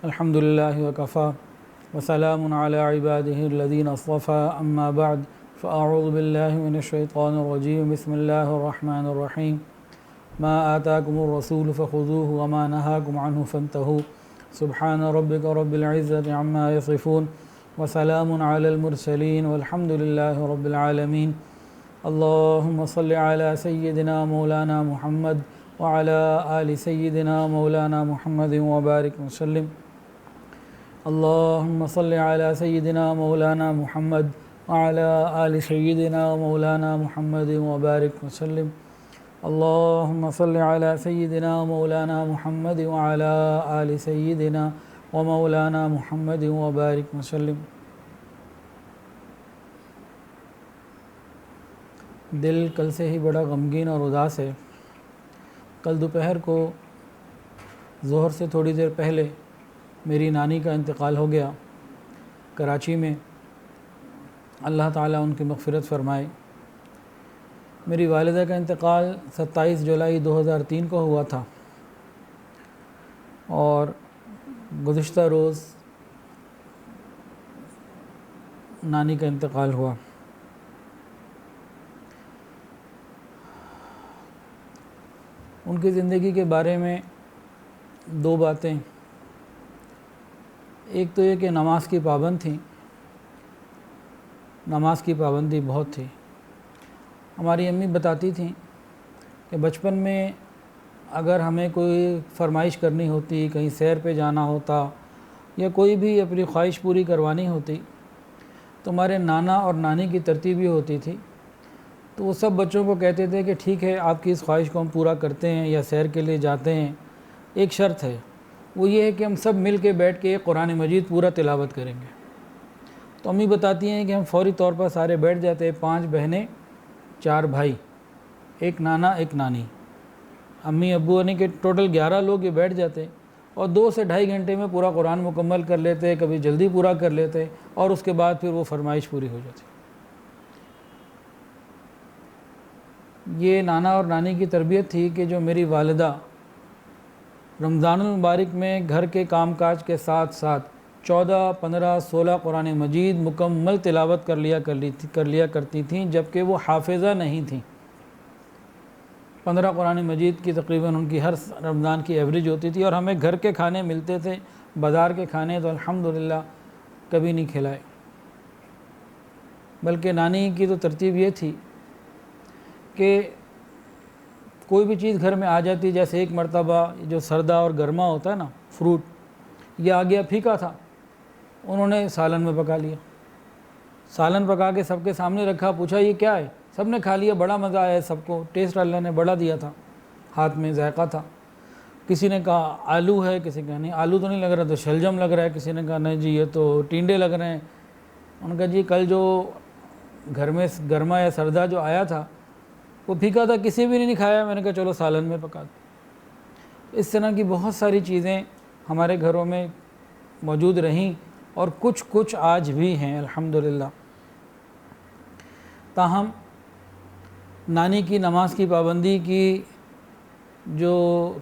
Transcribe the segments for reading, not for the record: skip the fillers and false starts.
الحمد لله وكفى وسلام على عباده الذين اصطفى أما بعد فأعوذ بالله من الشيطان الرجيم بسم الله الرحمن الرحيم ما آتاكم الرسول فخذوه وما نهاكم عنه فانتهوا سبحان ربك رب العزة عما يصفون وسلام على المرسلين والحمد لله رب العالمين اللهم صل على سيدنا مولانا محمد وعلى آل سيدنا مولانا محمد وبارك وسلم اللهم صل على سيدنا مولانا محمد وعلى آل سيدنا مولانا محمد وبارك وسلم اللهم صل على سيدنا مولانا محمد وعلى آل سيدنا ومولانا محمد وبارك وسلم۔ دل کل سے ہی بڑا غمگین اور اداس ہے۔ کل دوپہر کو ظہر سے تھوڑی دیر پہلے میری نانی کا انتقال ہو گیا کراچی میں، اللہ تعالیٰ ان کی مغفرت فرمائے۔ میری والدہ کا انتقال 27 جولائی 2003 کو ہوا تھا اور گزشتہ روز نانی کا انتقال ہوا۔ ان کی زندگی کے بارے میں دو باتیں، ایک تو یہ کہ نماز کی پابند تھیں، نماز کی پابندی بہت تھی۔ ہماری امی بتاتی تھیں کہ بچپن میں اگر ہمیں کوئی فرمائش کرنی ہوتی، کہیں سیر پہ جانا ہوتا یا کوئی بھی اپنی خواہش پوری کروانی ہوتی تو ہمارے نانا اور نانی کی ترتیب یہ ہوتی تھی، تو وہ سب بچوں کو کہتے تھے کہ ٹھیک ہے آپ کی اس خواہش کو ہم پورا کرتے ہیں یا سیر کے لیے جاتے ہیں، ایک شرط ہے، وہ یہ ہے کہ ہم سب مل کے بیٹھ کے قرآن مجید پورا تلاوت کریں گے۔ تو امی بتاتی ہیں کہ ہم فوری طور پر سارے بیٹھ جاتے، 5 بہنیں 4 بھائی، ایک نانا ایک نانی، امی ابو یعنی کہ ٹوٹل 11 لوگ یہ بیٹھ جاتے اور 2 سے 2.5 گھنٹے میں پورا قرآن مکمل کر لیتے، کبھی جلدی پورا کر لیتے اور اس کے بعد پھر وہ فرمائش پوری ہو جاتی۔ یہ نانا اور نانی کی تربیت تھی کہ جو میری والدہ رمضان المبارک میں گھر کے کام کاج کے ساتھ ساتھ 14، 15، 16 قرآن مجید مکمل تلاوت کر لیا کرتی تھیں، جبکہ وہ حافظہ نہیں تھیں۔ 15 قرآن مجید کی تقریباً ان کی ہر رمضان کی ایوریج ہوتی تھی، اور ہمیں گھر کے کھانے ملتے تھے، بازار کے کھانے تو الحمدللہ کبھی نہیں کھلائے۔ بلکہ نانی کی تو ترتیب یہ تھی کہ کوئی بھی چیز گھر میں آ جاتی، جیسے ایک مرتبہ جو سردہ اور گرما ہوتا ہے نا فروٹ، یہ آ گیا پھیکا تھا، انہوں نے سالن میں پکا لیا، سالن پکا کے سب کے سامنے رکھا، پوچھا یہ کیا ہے، سب نے کھا لیا، بڑا مزہ آیا سب کو، ٹیسٹ اللہ نے بڑا دیا تھا، ہاتھ میں ذائقہ تھا۔ کسی نے کہا آلو ہے، کسی نے کہا نہیں آلو تو نہیں لگ رہا، تو شلجم لگ رہا ہے، کسی نے کہا نہیں جی یہ تو ٹینڈے لگ رہے ہیں۔ انہوں نے کہا جی کل جو گھر میں گرما یا سردہ جو آیا تھا وہ پھیکا تھا، کسی بھی نہیں کھایا۔ میں نے کہا چلو سالن میں پکا دو۔ اس طرح کی بہت ساری چیزیں ہمارے گھروں میں موجود رہیں اور کچھ آج بھی ہیں الحمدللہ۔ تاہم نانی کی نماز کی پابندی کی جو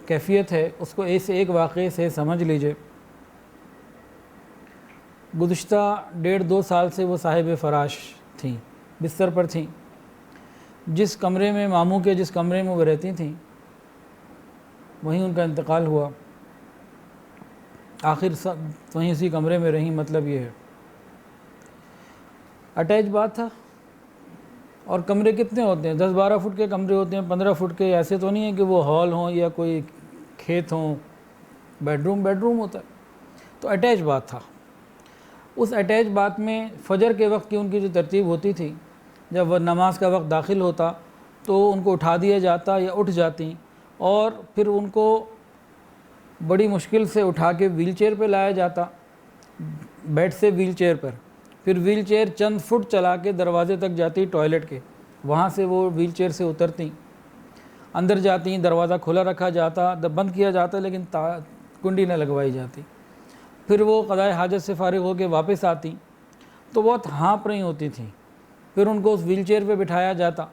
کیفیت ہے اس کو ایک واقعے سے سمجھ لیجئے۔ گزشتہ 1.5-2 سال سے وہ صاحب فراش تھیں، بستر پر تھیں۔ جس کمرے میں ماموں کے جس کمرے میں وہ رہتی تھیں وہیں ان کا انتقال ہوا، آخر وہیں اسی کمرے میں رہیں۔ مطلب یہ ہے اٹیچ بات تھا، اور کمرے کتنے ہوتے ہیں، 10-12 فٹ کے کمرے ہوتے ہیں، 15 فٹ کے، ایسے تو نہیں ہے کہ وہ ہال ہوں یا کوئی کھیت ہوں، بیڈ روم ہوتا ہے، تو اٹیچ بات تھا۔ اس اٹیچ بات میں فجر کے وقت کی ان کی جو ترتیب ہوتی تھی، جب وہ نماز کا وقت داخل ہوتا تو ان کو اٹھا دیا جاتا یا اٹھ جاتی، اور پھر ان کو بڑی مشکل سے اٹھا کے ویل چیئر پہ لایا جاتا، بیڈ سے ویل چیئر پر، پھر ویل چیئر چند فٹ چلا کے دروازے تک جاتی ٹوائلٹ کے، وہاں سے وہ ویل چیئر سے اترتی، اندر جاتی، دروازہ کھلا رکھا جاتا، بند کیا جاتا لیکن کنڈی نہ لگوائی جاتی، پھر وہ قضائے حاجت سے فارغ ہو کے واپس آتی تو بہت ہانپ رہی ہوتی تھیں، پھر ان کو اس ویل چیئر پہ بٹھایا جاتا۔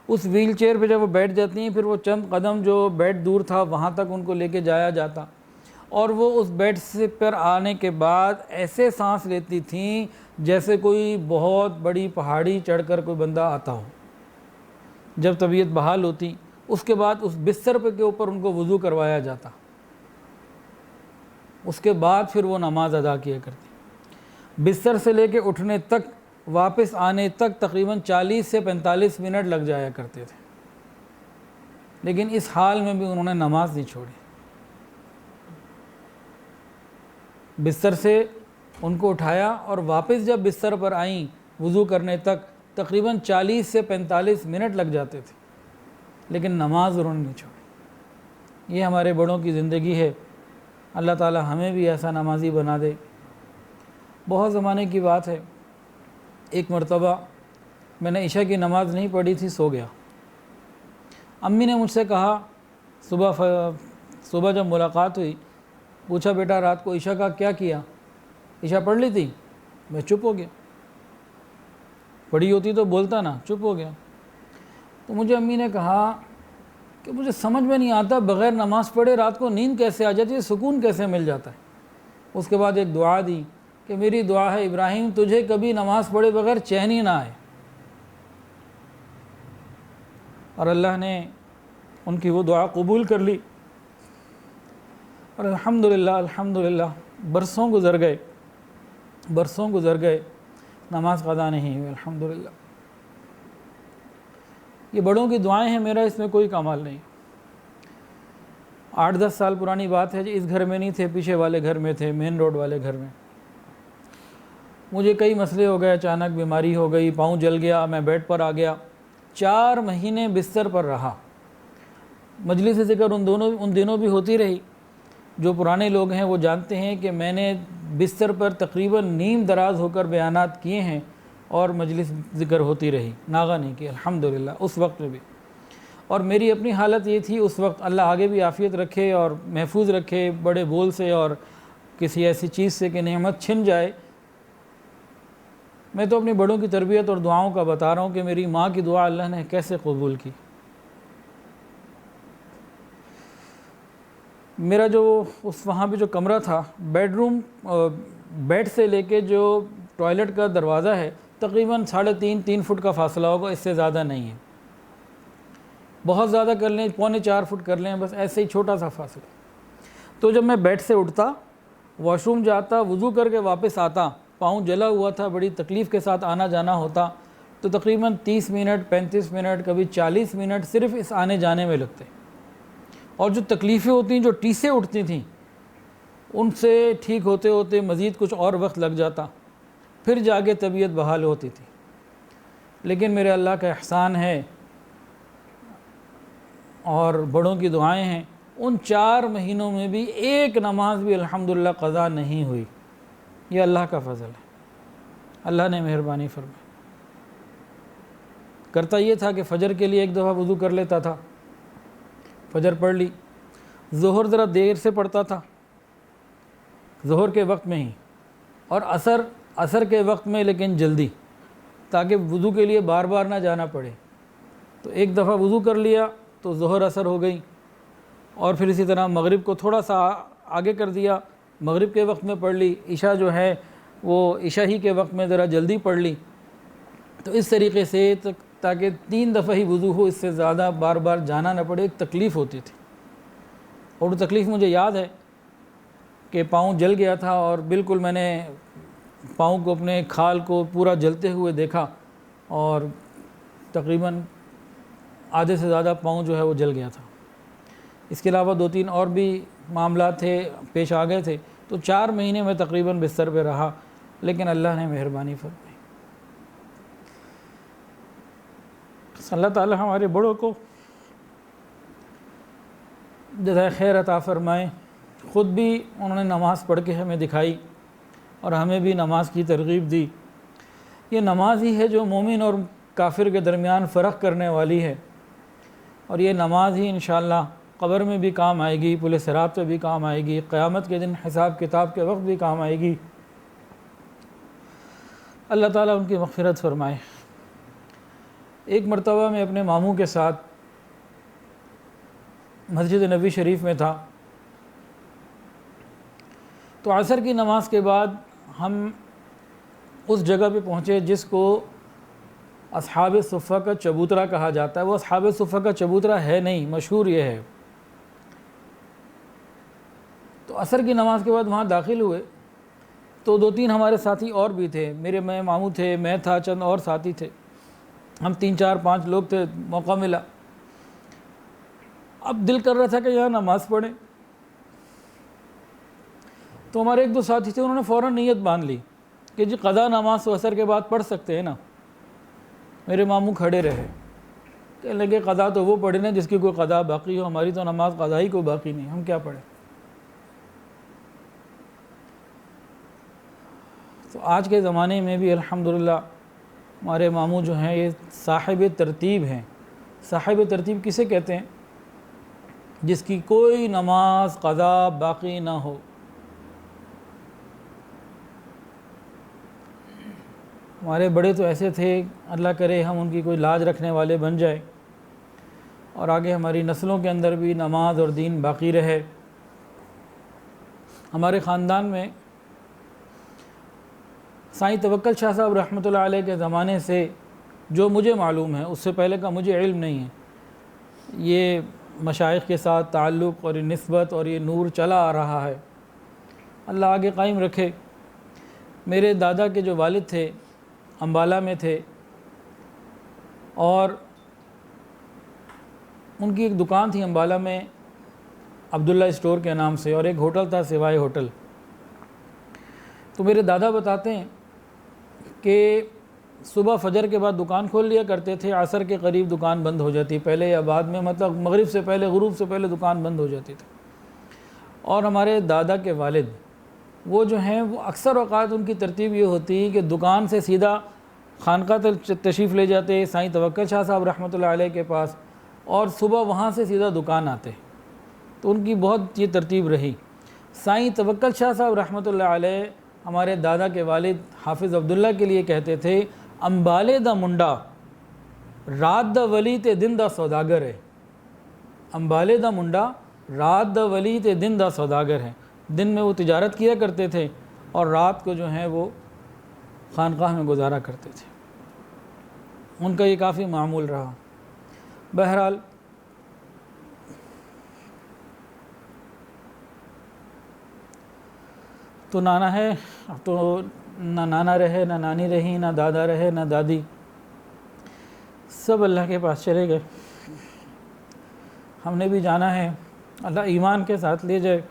اس ویل چیئر پہ جب وہ بیٹھ جاتی ہیں پھر وہ چند قدم جو بیڈ دور تھا وہاں تک ان کو لے کے جایا جاتا، اور وہ اس بیڈ سے پر آنے کے بعد ایسے سانس لیتی تھیں جیسے کوئی بہت بڑی پہاڑی چڑھ کر کوئی بندہ آتا ہو. جب طبیعت بحال ہوتی اس کے بعد اس بستر پہ کے اوپر ان کو وضو کروایا جاتا, اس کے بعد پھر وہ نماز ادا کیا کرتی. بستر سے لے کے اٹھنے تک, واپس آنے تک تقریباً 40 سے 45 منٹ لگ جایا کرتے تھے, لیکن اس حال میں بھی انہوں نے نماز نہیں چھوڑی. بستر سے ان کو اٹھایا اور واپس جب بستر پر آئیں وضو کرنے تک تقریباً 40 سے 45 منٹ لگ جاتے تھے, لیکن نماز انہوں نے نہیں چھوڑی. یہ ہمارے بڑوں کی زندگی ہے. اللہ تعالی ہمیں بھی ایسا نمازی بنا دے. بہت زمانے کی بات ہے, ایک مرتبہ میں نے عشاء کی نماز نہیں پڑھی تھی, سو گیا. امی نے مجھ سے کہا, صبح جب ملاقات ہوئی پوچھا بیٹا رات کو عشاء کا کیا کیا, عشاء پڑھ لی تھی؟ میں چپ ہو گیا. پڑھی ہوتی تو بولتا نا, چپ ہو گیا. تو مجھے امی نے کہا کہ مجھے سمجھ میں نہیں آتا بغیر نماز پڑھے رات کو نیند کیسے آ جاتی ہے, سکون کیسے مل جاتا ہے. اس کے بعد ایک دعا دی کہ میری دعا ہے ابراہیم تجھے کبھی نماز پڑھے بغیر چین ہی نہ آئے. اور اللہ نے ان کی وہ دعا قبول کر لی, اور الحمدللہ برسوں گزر گئے نماز قضا نہیں ہوئی. الحمدللہ یہ بڑوں کی دعائیں ہیں, میرا اس میں کوئی کمال نہیں. 8-10 سال پرانی بات ہے, اس گھر میں نہیں تھے, پیچھے والے گھر میں تھے, مین روڈ والے گھر میں. مجھے کئی مسئلے ہو گئے, اچانک بیماری ہو گئی, پاؤں جل گیا, میں بیڈ پر آ گیا. 4 مہینے بستر پر رہا. مجلس ذکر ان دنوں بھی ہوتی رہی. جو پرانے لوگ ہیں وہ جانتے ہیں کہ میں نے بستر پر تقریباً نیم دراز ہو کر بیانات کیے ہیں اور مجلس ذکر ہوتی رہی, ناغہ نہیں کی الحمدللہ اس وقت میں بھی. اور میری اپنی حالت یہ تھی اس وقت, اللہ آگے بھی عافیت رکھے اور محفوظ رکھے بڑے بول سے اور کسی ایسی چیز سے کہ نعمت چھن جائے. میں تو اپنی بڑوں کی تربیت اور دعاؤں کا بتا رہا ہوں کہ میری ماں کی دعا اللہ نے کیسے قبول کی. میرا جو وہاں پہ جو کمرہ تھا, بیڈ سے لے کے جو ٹوائلٹ کا دروازہ ہے تقریباً 3.5 فٹ کا فاصلہ ہوگا, اس سے زیادہ نہیں ہے. بہت زیادہ کر لیں 3.25 فٹ کر لیں, بس ایسے ہی چھوٹا سا فاصلہ. تو جب میں بیڈ سے اٹھتا, واش روم جاتا, وضو کر کے واپس آتا, پاؤں جلا ہوا تھا, بڑی تکلیف کے ساتھ آنا جانا ہوتا, تو تقریباً 30 منٹ 35 منٹ کبھی 40 منٹ صرف اس آنے جانے میں لگتے. اور جو تکلیفیں ہوتی ہیں, جو ٹیسیں اٹھتی تھیں, ان سے ٹھیک ہوتے ہوتے مزید کچھ اور وقت لگ جاتا, پھر جا کے طبیعت بحال ہوتی تھی. لیکن میرے اللہ کا احسان ہے اور بڑوں کی دعائیں ہیں, ان 4 مہینوں میں بھی ایک نماز بھی الحمدللہ قضا نہیں ہوئی. یہ اللہ کا فضل ہے, اللہ نے مہربانی فرمائی. کرتا یہ تھا کہ فجر کے لیے ایک دفعہ وضو کر لیتا تھا, فجر پڑھ لی. ظہر ذرا دیر سے پڑھتا تھا, ظہر کے وقت میں ہی, اور عصر کے وقت میں لیکن جلدی, تاکہ وضو کے لیے بار بار نہ جانا پڑے. تو ایک دفعہ وضو کر لیا تو ظہر عصر ہو گئی, اور پھر اسی طرح مغرب کو تھوڑا سا آگے کر دیا, مغرب کے وقت میں پڑھ لی. عشاء جو ہے وہ عشاء ہی کے وقت میں ذرا جلدی پڑھ لی. تو اس طریقے سے تاکہ 3 دفعہ ہی وضو ہو, اس سے زیادہ بار بار جانا نہ پڑے. ایک تکلیف ہوتی تھی, اور وہ تکلیف مجھے یاد ہے کہ پاؤں جل گیا تھا, اور بالکل میں نے پاؤں کو, اپنے کھال کو پورا جلتے ہوئے دیکھا, اور تقریباً آدھے سے زیادہ پاؤں جو ہے وہ جل گیا تھا. اس کے علاوہ 2-3 اور بھی معاملات تھے, پیش آ گئے تھے. تو 4 مہینے میں تقریباً بستر پہ رہا, لیکن اللہ نے مہربانی فرمائی. اللہ تعالی ہمارے بڑوں کو جزائے خیر عطا فرمائے. خود بھی انہوں نے نماز پڑھ کے ہمیں دکھائی, اور ہمیں بھی نماز کی ترغیب دی. یہ نماز ہی ہے جو مومن اور کافر کے درمیان فرق کرنے والی ہے, اور یہ نماز ہی انشاءاللہ قبر میں بھی کام آئے گی, پل صراط پہ بھی کام آئے گی, قیامت کے دن حساب کتاب کے وقت بھی کام آئے گی. اللہ تعالیٰ ان کی مغفرت فرمائے. ایک مرتبہ میں اپنے ماموں کے ساتھ مسجد نبی شریف میں تھا. تو عصر کی نماز کے بعد ہم اس جگہ پہ پہنچے جس کو اصحاب صفہ کا چبوترا کہا جاتا ہے. وہ اصحاب صفہ کا چبوترا ہے نہیں، مشہور یہ ہے. تو عصر کی نماز کے بعد وہاں داخل ہوئے تو 2-3 ہمارے ساتھی اور بھی تھے. میرے ماموں تھے، میں تھا، چند اور ساتھی تھے. ہم 3-4-5 لوگ تھے. موقع ملا. اب دل کر رہا تھا کہ یہاں نماز پڑھیں. تو ہمارے 1-2 ساتھی تھے، انہوں نے فوراً نیت باندھ لی کہ جی قضا نماز تو عصر کے بعد پڑھ سکتے ہیں نا. میرے ماموں کھڑے رہے، کہنے لگے قضا تو وہ پڑھے نا جس کی کوئی قضا باقی ہو، ہماری تو نماز قضا ہی کوئی باقی نہیں، ہم کیا پڑھیں. تو آج کے زمانے میں بھی الحمدللہ ہمارے ماموں جو ہیں یہ صاحب ترتیب ہیں. صاحب ترتیب کسے کہتے ہیں؟ جس کی کوئی نماز قضا باقی نہ ہو. ہمارے بڑے تو ایسے تھے، اللہ کرے ہم ان کی کوئی لاج رکھنے والے بن جائیں اور آگے ہماری نسلوں کے اندر بھی نماز اور دین باقی رہے. ہمارے خاندان میں سائیں توکل شاہ صاحب رحمۃ اللہ علیہ کے زمانے سے جو مجھے معلوم ہے، اس سے پہلے کا مجھے علم نہیں ہے، یہ مشائخ کے ساتھ تعلق اور یہ نسبت اور یہ نور چلا آ رہا ہے. اللہ آگے قائم رکھے. میرے دادا کے جو والد تھے امبالہ میں تھے اور ان کی ایک دکان تھی امبالہ میں عبداللہ اسٹور کے نام سے، اور ایک ہوٹل تھا سوائے ہوٹل. تو میرے دادا بتاتے ہیں کہ صبح فجر کے بعد دکان کھول لیا کرتے تھے، عصر کے قریب دکان بند ہو جاتی، پہلے یا بعد میں، مطلب مغرب سے پہلے، غروب سے پہلے دکان بند ہو جاتی تھی. اور ہمارے دادا کے والد وہ جو ہیں وہ اکثر اوقات ان کی ترتیب یہ ہوتی کہ دکان سے سیدھا خانقاہ تشریف لے جاتے سائیں توکل شاہ صاحب رحمۃ اللہ علیہ کے پاس، اور صبح وہاں سے سیدھا دکان آتے. تو ان کی بہت یہ ترتیب رہی. سائیں توکل شاہ صاحب رحمۃ اللہ علیہ ہمارے دادا کے والد حافظ عبداللہ کے لیے کہتے تھے امبالے دا منڈا رات دا ولی تے دن دا سوداگر ہے. امبالے دا منڈا رات دا ولی تے دن دا سوداگر ہے. دن میں وہ تجارت کیا کرتے تھے اور رات کو جو ہیں وہ خانقاہ میں گزارا کرتے تھے. ان کا یہ کافی معمول رہا. بہرحال تو نانا ہے، اب تو نہ نانا رہے، نہ نانی رہی، نہ دادا رہے، نہ دادی، سب اللہ کے پاس چلے گئے. ہم نے بھی جانا ہے، اللہ ایمان کے ساتھ لے جائے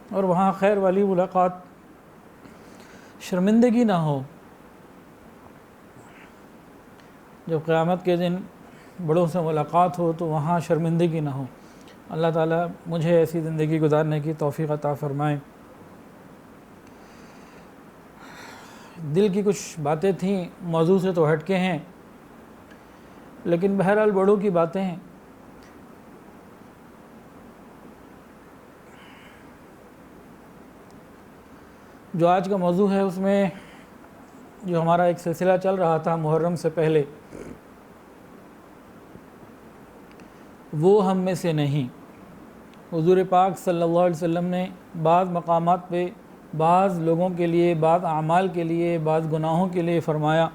اور وہاں خیر والی ملاقات، شرمندگی نہ ہو. جب قیامت کے دن بڑوں سے ملاقات ہو تو وہاں شرمندگی نہ ہو. اللہ تعالیٰ مجھے ایسی زندگی گزارنے کی توفیق عطا فرمائے. دل کی کچھ باتیں تھیں، موضوع سے تو ہٹ کے ہیں، لیکن بہرحال بڑوں کی باتیں ہیں. جو آج کا موضوع ہے اس میں جو ہمارا ایک سلسلہ چل رہا تھا محرم سے پہلے، وہ ہم میں سے نہیں. حضور پاک صلی اللہ علیہ وسلم نے بعض مقامات پہ بعض لوگوں کے لیے، بعض اعمال کے لیے، بعض گناہوں کے لیے فرمایا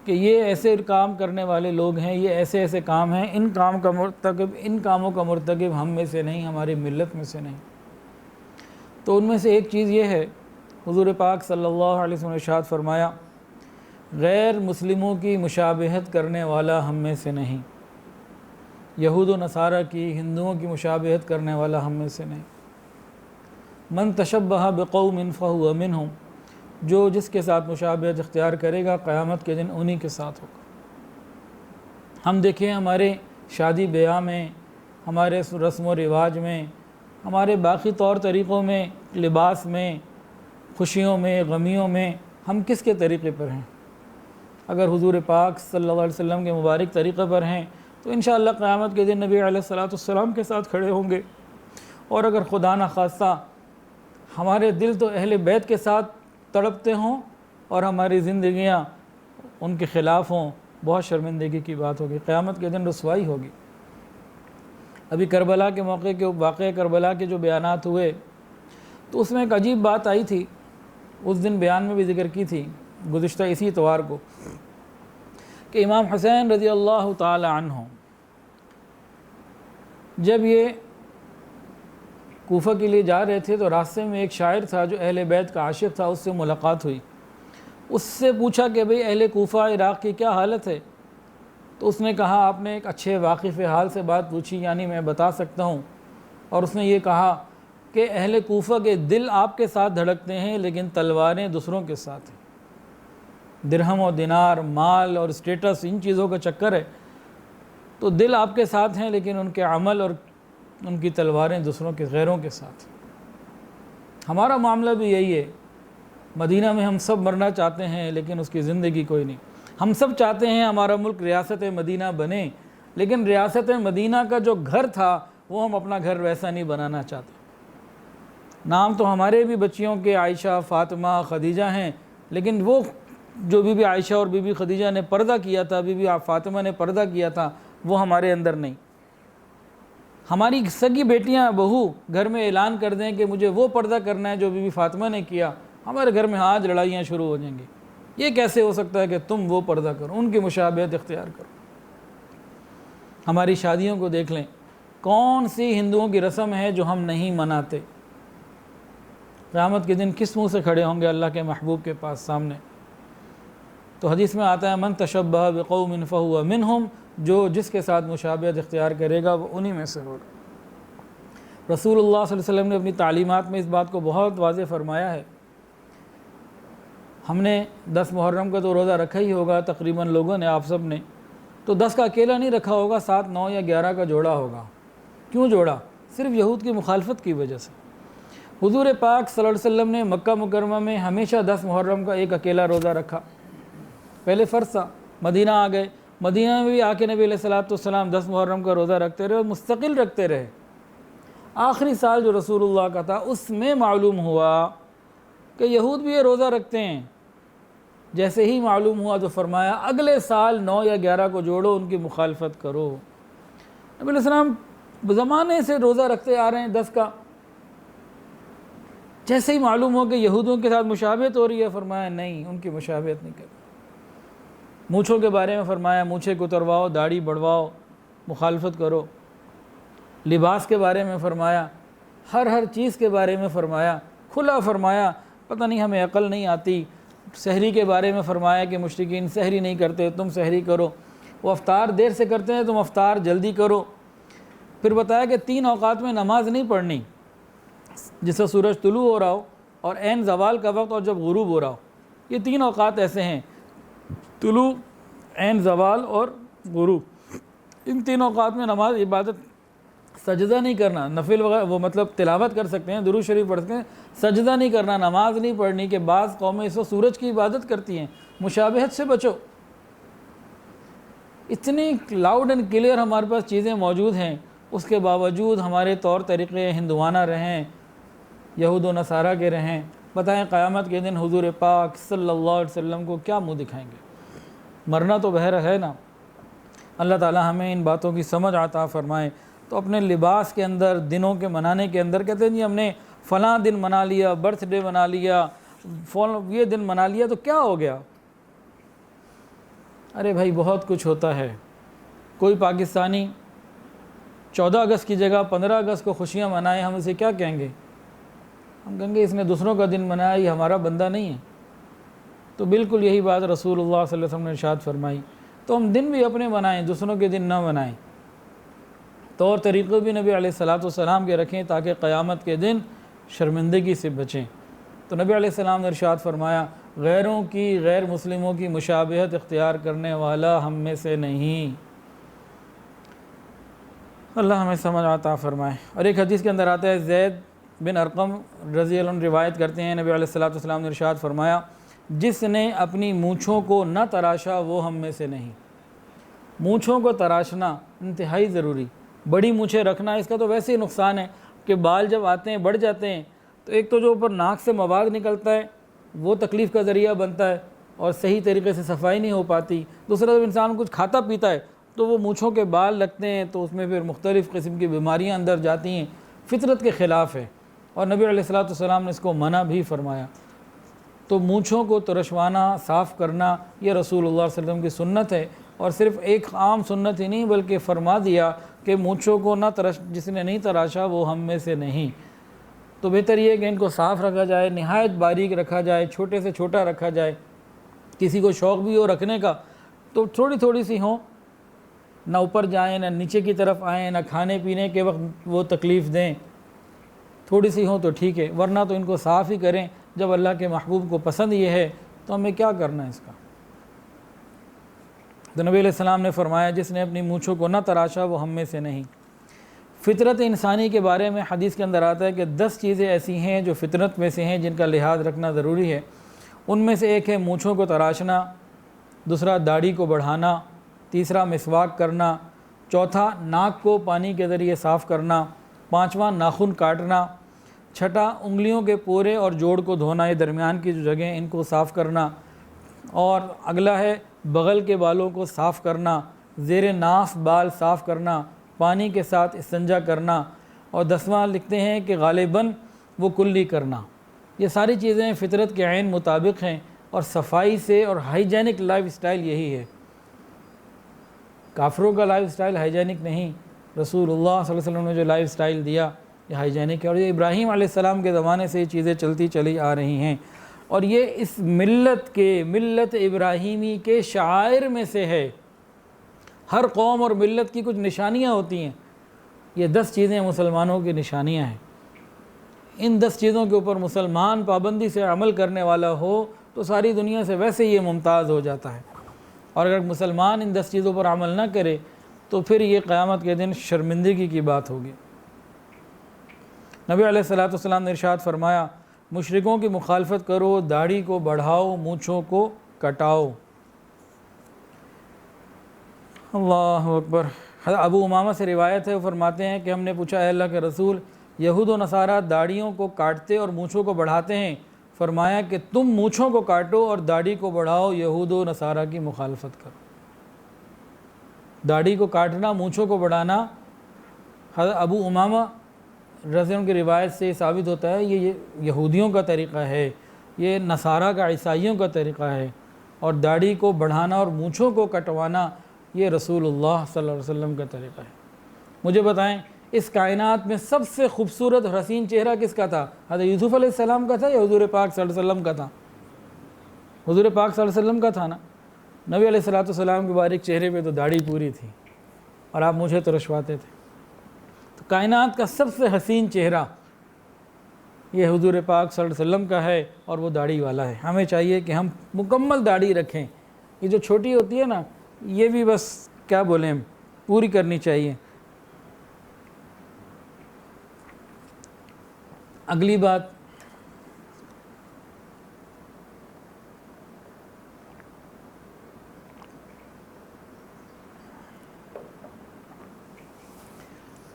کہ یہ ایسے کام کرنے والے لوگ ہیں، یہ ایسے ایسے کام ہیں، ان کاموں کا مرتکب ہم میں سے نہیں، ہماری ملت میں سے نہیں. تو ان میں سے ایک چیز یہ ہے، حضور پاک صلی اللہ علیہ وسلم نے ارشاد فرمایا غیر مسلموں کی مشابہت کرنے والا ہم میں سے نہیں. یہود و نصارہ کی، ہندوؤں کی مشابہت کرنے والا ہم میں سے نہیں. من تشبہ بقوم فہو منہم، جو جس کے ساتھ مشابہت اختیار کرے گا قیامت کے دن انہی کے ساتھ ہوگا. ہم دیکھیں ہمارے شادی بیاہ میں، ہمارے رسم و رواج میں، ہمارے باقی طور طریقوں میں، لباس میں، خوشیوں میں، غمیوں میں، ہم کس کے طریقے پر ہیں؟ اگر حضور پاک صلی اللہ علیہ وسلم کے مبارک طریقے پر ہیں تو انشاءاللہ قیامت کے دن نبی علیہ الصلوۃ والسلام کے ساتھ کھڑے ہوں گے. اور اگر خدا نخواستہ ہمارے دل تو اہل بیت کے ساتھ تڑپتے ہوں اور ہماری زندگیاں ان کے خلاف ہوں، بہت شرمندگی کی بات ہوگی، قیامت کے دن رسوائی ہوگی. ابھی کربلا کے موقع کے واقعہ کربلا کے جو بیانات ہوئے تو اس میں ایک عجیب بات آئی تھی، اس دن بیان میں بھی ذکر کی تھی گزشتہ اسی اتوار کو، کہ امام حسین رضی اللہ تعالی عنہ جب یہ کوفہ کے لیے جا رہے تھے تو راستے میں ایک شاعر تھا جو اہل بیت کا عاشق تھا، اس سے ملاقات ہوئی۔ اس سے پوچھا کہ بھئی اہل کوفہ عراق کی کیا حالت ہے؟ تو اس نے کہا آپ نے ایک اچھے واقف حال سے بات پوچھی، یعنی میں بتا سکتا ہوں۔ اور اس نے یہ کہا کہ اہل کوفہ کے دل آپ کے ساتھ دھڑکتے ہیں لیکن تلواریں دوسروں کے ساتھ ہیں۔ درہم و دینار، مال اور اسٹیٹس، ان چیزوں کا چکر ہے، تو دل آپ کے ساتھ ہیں لیکن ان کے عمل اور ان کی تلواریں دوسروں کے، غیروں کے ساتھ۔ ہمارا معاملہ بھی یہی ہے، مدینہ میں ہم سب مرنا چاہتے ہیں لیکن اس کی زندگی کوئی نہیں۔ ہم سب چاہتے ہیں ہمارا ملک ریاست مدینہ بنے، لیکن ریاست مدینہ کا جو گھر تھا وہ ہم اپنا گھر ویسا نہیں بنانا چاہتے۔ نام تو ہمارے بھی بچیوں کے عائشہ، فاطمہ، خدیجہ ہیں، لیکن وہ جو بی بی عائشہ اور بی بی خدیجہ نے پردہ کیا تھا، بی بی فاطمہ نے پردہ کیا تھا، وہ ہمارے اندر نہیں۔ ہماری سگی بیٹیاں، بہو گھر میں اعلان کر دیں کہ مجھے وہ پردہ کرنا ہے جو بی بی فاطمہ نے کیا، ہمارے گھر میں آج لڑائیاں شروع ہو جائیں گی۔ یہ کیسے ہو سکتا ہے کہ تم وہ پردہ کرو، ان کی مشابہت اختیار کرو۔ ہماری شادیوں کو دیکھ لیں، کون سی ہندوؤں کی رسم ہے جو ہم نہیں مناتے؟ قیامت کے دن کس منہ سے کھڑے ہوں گے اللہ کے محبوب کے پاس سامنے؟ تو حدیث میں آتا ہے من تشبہ بقوم فہو منہم، جو جس کے ساتھ مشابہت اختیار کرے گا وہ انہی میں سے ہوگا۔ رسول اللہ صلی اللہ علیہ وسلم نے اپنی تعلیمات میں اس بات کو بہت واضح فرمایا ہے۔ ہم نے 10 محرم کا تو روزہ رکھا ہی ہوگا تقریباً لوگوں نے، آپ سب نے، تو 10 کا اکیلا نہیں رکھا ہوگا، 7، 9 یا 11 کا جوڑا ہوگا۔ کیوں جوڑا؟ صرف یہود کی مخالفت کی وجہ سے۔ حضور پاک صلی اللہ علیہ وسلم نے مکہ مکرمہ میں ہمیشہ 10 محرم کا ایک اکیلا روزہ رکھا، پہلے فرض تھا۔ مدینہ آ گئے، مدینہ میں بھی آ کے نبی علیہ السلام 10 محرم کا روزہ رکھتے رہے اور مستقل رکھتے رہے۔ آخری سال جو رسول اللہ کا تھا اس میں معلوم ہوا کہ یہود بھی یہ روزہ رکھتے ہیں۔ جیسے ہی معلوم ہوا تو فرمایا اگلے سال 9 یا 11 کو جوڑو، ان کی مخالفت کرو۔ نبی علیہ السلام زمانے سے روزہ رکھتے آ رہے ہیں 10 کا، جیسے ہی معلوم ہو کہ یہودوں کے ساتھ مشابہت ہو رہی ہے، فرمایا نہیں، ان کی مشابہت نہیں کرو۔ مونچھوں کے بارے میں فرمایا مونچھیں کترواؤ، داڑھی بڑھواؤ، مخالفت کرو۔ لباس کے بارے میں فرمایا، ہر چیز کے بارے میں فرمایا، کھلا فرمایا، پتہ نہیں ہمیں عقل نہیں آتی۔ سحری کے بارے میں فرمایا کہ مشرکین سحری نہیں کرتے، تم سحری کرو۔ وہ افطار دیر سے کرتے ہیں، تم افطار جلدی کرو۔ پھر بتایا کہ 3 اوقات میں نماز نہیں پڑھنی، جس سے سورج طلوع ہو رہا ہو اور عین زوال کا وقت اور جب غروب ہو رہا ہو، یہ 3 اوقات ایسے ہیں، طلوع، عین زوال اور غروب۔ ان 3 اوقات میں نماز، عبادت، سجدہ نہیں کرنا، نفل وغیرہ، وہ مطلب تلاوت کر سکتے ہیں، درود شریف پڑھ سکتے ہیں، سجدہ نہیں کرنا، نماز نہیں پڑھنی۔ کہ بعض قومیں اس وقت سورج کی عبادت کرتی ہیں، مشابہت سے بچو۔ اتنی لاؤڈ اینڈ کلیئر ہمارے پاس چیزیں موجود ہیں، اس کے باوجود ہمارے طور طریقے ہندوانہ رہیں، یہود و نصارہ کے رہیں۔ بتائیں قیامت کے دن حضور پاک صلی اللہ علیہ وسلم کو کیا منہ دکھائیں گے؟ مرنا تو بہر ہے نا۔ اللہ تعالی ہمیں ان باتوں کی سمجھ عطا فرمائے۔ تو اپنے لباس کے اندر، دنوں کے منانے کے اندر کہتے ہیں جی ہم نے فلاں دن منا لیا، برتھ ڈے منا لیا، یہ دن منا لیا تو کیا ہو گیا؟ ارے بھائی بہت کچھ ہوتا ہے۔ کوئی پاکستانی 14 اگست کی جگہ 15 اگست کو خوشیاں منائے، ہم اسے کیا کہیں گے؟ ہم کہیں گے اس نے دوسروں کا دن منایا، یہ ہمارا بندہ نہیں ہے۔ تو بالکل یہی بات رسول اللہ صلی اللہ علیہ وسلم نے ارشاد فرمائی۔ تو ہم دن بھی اپنے منائیں، دوسروں کے دن نہ منائیں۔ طور طریقے بھی نبی علیہ السلام کے رکھیں تاکہ قیامت کے دن شرمندگی سے بچیں۔ تو نبی علیہ السلام نے ارشاد فرمایا غیروں کی، غیر مسلموں کی مشابہت اختیار کرنے والا ہم میں سے نہیں۔ اللہ ہمیں سمجھ عطا فرمائے۔ اور ایک حدیث کے اندر آتا ہے، زید بن ارقم رضی اللہ عنہ روایت کرتے ہیں، نبی علیہ السلام نے ارشاد فرمایا جس نے اپنی مونچھوں کو نہ تراشا وہ ہم میں سے نہیں۔ مونچھوں کو تراشنا انتہائی ضروری۔ بڑی مونچھیں رکھنا، اس کا تو ویسے ہی نقصان ہے کہ بال جب آتے ہیں بڑھ جاتے ہیں تو ایک تو جو اوپر ناک سے مواد نکلتا ہے وہ تکلیف کا ذریعہ بنتا ہے اور صحیح طریقے سے صفائی نہیں ہو پاتی۔ دوسرا جب انسان کچھ کھاتا پیتا ہے تو وہ مونچھوں کے بال لگتے ہیں تو اس میں پھر مختلف قسم کی بیماریاں اندر جاتی ہیں، فطرت کے خلاف ہے، اور نبی علیہ الصلوۃ والسلام نے اس کو منع بھی فرمایا۔ تو مونچھوں کو ترشوانا، صاف کرنا، یہ رسول اللہ صلی اللہ علیہ وسلم کی سنت ہے، اور صرف ایک عام سنت ہی نہیں بلکہ فرما دیا کہ مونچھوں کو نہ جس نے نہیں تراشا وہ ہم میں سے نہیں۔ تو بہتر یہ ہے کہ ان کو صاف رکھا جائے، نہایت باریک رکھا جائے، چھوٹے سے چھوٹا رکھا جائے۔ کسی کو شوق بھی ہو رکھنے کا تو تھوڑی تھوڑی سی ہوں، نہ اوپر جائیں نہ نیچے کی طرف آئیں، نہ کھانے پینے کے وقت وہ تکلیف دیں، تھوڑی سی ہوں تو ٹھیک ہے، ورنہ تو ان کو صاف ہی کریں۔ جب اللہ کے محبوب کو پسند یہ ہے تو ہمیں کیا کرنا ہے اس کا۔ تو نبی علیہ السلام نے فرمایا جس نے اپنی مونچھوں کو نہ تراشا وہ ہم میں سے نہیں۔ فطرت انسانی کے بارے میں حدیث کے اندر آتا ہے کہ 10 چیزیں ایسی ہیں جو فطرت میں سے ہیں جن کا لحاظ رکھنا ضروری ہے۔ ان میں سے ایک ہے مونچھوں کو تراشنا، دوسرا داڑھی کو بڑھانا، تیسرا مسواک کرنا، چوتھا ناک کو پانی کے ذریعے صاف کرنا، پانچواں ناخن کاٹنا، چھٹا انگلیوں کے پورے اور جوڑ کو دھونا، یہ درمیان کی جو جگہیں ان کو صاف کرنا، اور اگلا ہے بغل کے بالوں کو صاف کرنا، زیر ناف بال صاف کرنا، پانی کے ساتھ استنجا کرنا، اور 10واں لکھتے ہیں کہ غالباً وہ کلی کرنا۔ یہ ساری چیزیں فطرت کے عین مطابق ہیں، اور صفائی سے اور ہائیجینک لائف سٹائل یہی ہے۔ کافروں کا لائف سٹائل ہائیجینک نہیں، رسول اللہ صلی اللہ علیہ وسلم نے جو لائف سٹائل دیا یہ ہائیجینک ہے، اور یہ ابراہیم علیہ السلام کے زمانے سے یہ چیزیں چلتی چلی آ رہی ہیں، اور یہ اس ملت ابراہیمی کے شعائر میں سے ہے۔ ہر قوم اور ملت کی کچھ نشانیاں ہوتی ہیں، یہ 10 چیزیں مسلمانوں کی نشانیاں ہیں۔ ان 10 چیزوں کے اوپر مسلمان پابندی سے عمل کرنے والا ہو تو ساری دنیا سے ویسے یہ ممتاز ہو جاتا ہے، اور اگر مسلمان ان 10 چیزوں پر عمل نہ کرے تو پھر یہ قیامت کے دن شرمندگی کی بات ہوگی۔ نبی علیہ الصلوۃ والسلام نے ارشاد فرمایا مشرکوں کی مخالفت کرو، داڑھی کو بڑھاؤ، مونچھوں کو کٹاؤ۔ اللہ اکبر۔ ابو امامہ سے روایت ہے، وہ فرماتے ہیں کہ ہم نے پوچھا اے اللہ کے رسول، یہود و نصارہ داڑھیوں کو کاٹتے اور مونچھوں کو بڑھاتے ہیں، فرمایا کہ تم مونچھوں کو کاٹو اور داڑھی کو بڑھاؤ، یہود و نصارہ کی مخالفت کرو۔ داڑھی کو کاٹنا، مونچھوں کو بڑھانا، حضرت ابو امامہ رضی اللہ عنہ کی روایت سے ثابت ہوتا ہے یہ یہودیوں کا طریقہ ہے، یہ نصارہ کا، عیسائیوں کا طریقہ ہے، اور داڑھی کو بڑھانا اور مونچھوں کو کٹوانا یہ رسول اللہ صلی اللہ علیہ وسلم کا طریقہ ہے۔ مجھے بتائیں اس کائنات میں سب سے خوبصورت اور حسین چہرہ کس کا تھا؟ حضرت یوسف علیہ السلام کا تھا یا حضور پاک صلی اللہ علیہ وسلم کا تھا؟ حضور پاک صلی اللہ علیہ وسلم کا تھا نا۔ نبی علیہ الصلوۃ والسلام کے باریک چہرے پہ تو داڑھی پوری تھی اور آپ مجھے ترشواتے تھے۔ تو کائنات کا سب سے حسین چہرہ یہ حضور پاک صلی اللہ علیہ وسلم کا ہے، اور وہ داڑھی والا ہے۔ ہمیں چاہیے کہ ہم مکمل داڑھی رکھیں، یہ جو چھوٹی ہوتی ہے نا یہ بھی بس کیا بولیں پوری کرنی چاہیے۔ اگلی بات،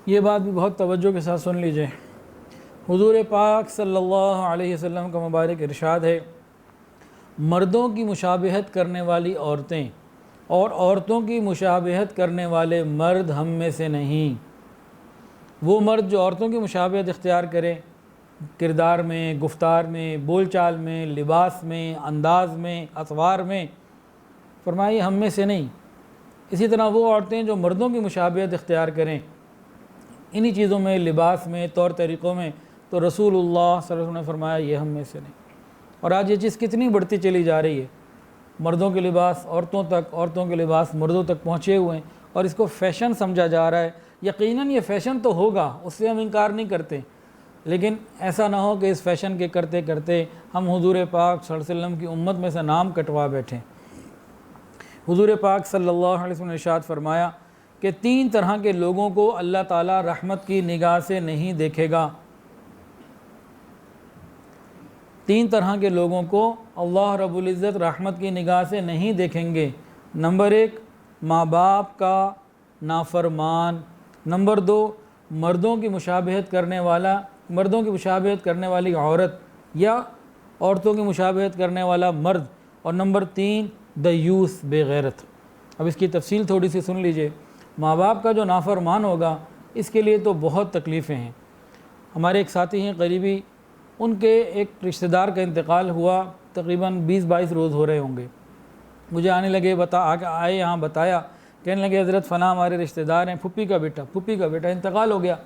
یہ بات بھی بہت توجہ کے ساتھ سن لیجئے۔ حضور پاک صلی اللہ علیہ وسلم کا مبارک ارشاد ہے مردوں کی مشابہت کرنے والی عورتیں اور عورتوں کی مشابہت کرنے والے مرد ہم میں سے نہیں۔ وہ مرد جو عورتوں کی مشابہت اختیار کرے کردار میں، گفتار میں، بول چال میں، لباس میں، انداز میں، اطوار میں، فرمائی ہم میں سے نہیں۔ اسی طرح وہ عورتیں جو مردوں کی مشابہت اختیار کریں انہی چیزوں میں، لباس میں، طور طریقوں میں، تو رسول اللہ صلی اللہ علیہ وسلم نے فرمایا یہ ہم میں سے نہیں۔ اور آج یہ چیز کتنی بڑھتی چلی جا رہی ہے، مردوں کے لباس عورتوں تک، عورتوں کے لباس مردوں تک پہنچے ہوئے ہیں، اور اس کو فیشن سمجھا جا رہا ہے۔ یقیناً یہ فیشن تو ہوگا، اس سے ہم انکار نہیں کرتے، لیکن ایسا نہ ہو کہ اس فیشن کے کرتے کرتے ہم حضور پاک صلی اللہ علیہ وسلم کی امت میں سے نام کٹوا بیٹھیں۔ حضور پاک صلی اللہ علیہ وسلم نے ارشاد فرمایا کہ 3 طرح کے لوگوں کو اللہ تعالیٰ رحمت کی نگاہ سے نہیں دیکھے گا۔ 3 طرح کے لوگوں کو اللہ رب العزت رحمت کی نگاہ سے نہیں دیکھیں گے۔ نمبر 1 ماں باپ کا نافرمان، نمبر 2 مردوں کی مشابہت کرنے والی عورت یا عورتوں کی مشابہت کرنے والا مرد، اور نمبر 3 دیوس بے غیرت۔ اب اس کی تفصیل تھوڑی سی سن لیجئے۔ ماں باپ کا جو نافرمان ہوگا اس کے لیے تو بہت تکلیفیں ہیں۔ ہمارے ایک ساتھی ہیں قریبی، ان کے ایک رشتہ دار کا انتقال ہوا، تقریباً 20-22 روز ہو رہے ہوں گے۔ مجھے آنے لگے آئے یہاں بتایا، کہنے لگے حضرت فلاں ہمارے رشتہ دار ہیں، پھپھی کا بیٹا انتقال ہو گیا۔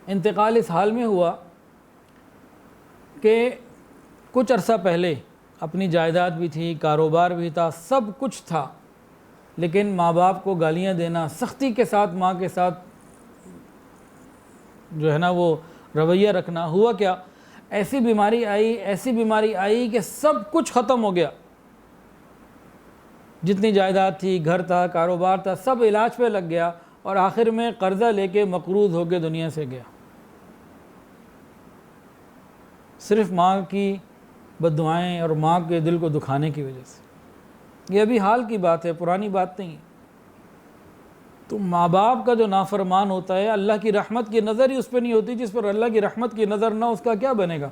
انتقال اس حال میں ہوا کہ کچھ عرصہ پہلے اپنی جائیداد بھی تھی، کاروبار بھی تھا، سب کچھ تھا، لیکن ماں باپ کو گالیاں دینا، سختی کے ساتھ ماں کے ساتھ جو ہے نا وہ رویہ رکھنا، ہوا کیا، ایسی بیماری آئی کہ سب کچھ ختم ہو گیا۔ جتنی جائیداد تھی، گھر تھا، کاروبار تھا، سب علاج پہ لگ گیا، اور آخر میں قرضہ لے کے مقروض ہو کے دنیا سے گیا، صرف ماں کی بددعائیں اور ماں کے دل کو دکھانے کی وجہ سے۔ یہ ابھی حال کی بات ہے، پرانی بات نہیں ہے۔ تو ماں باپ کا جو نافرمان ہوتا ہے، اللہ کی رحمت کی نظر ہی اس پہ نہیں ہوتی۔ جس پر اللہ کی رحمت کی نظر نہ، اس کا کیا بنے گا؟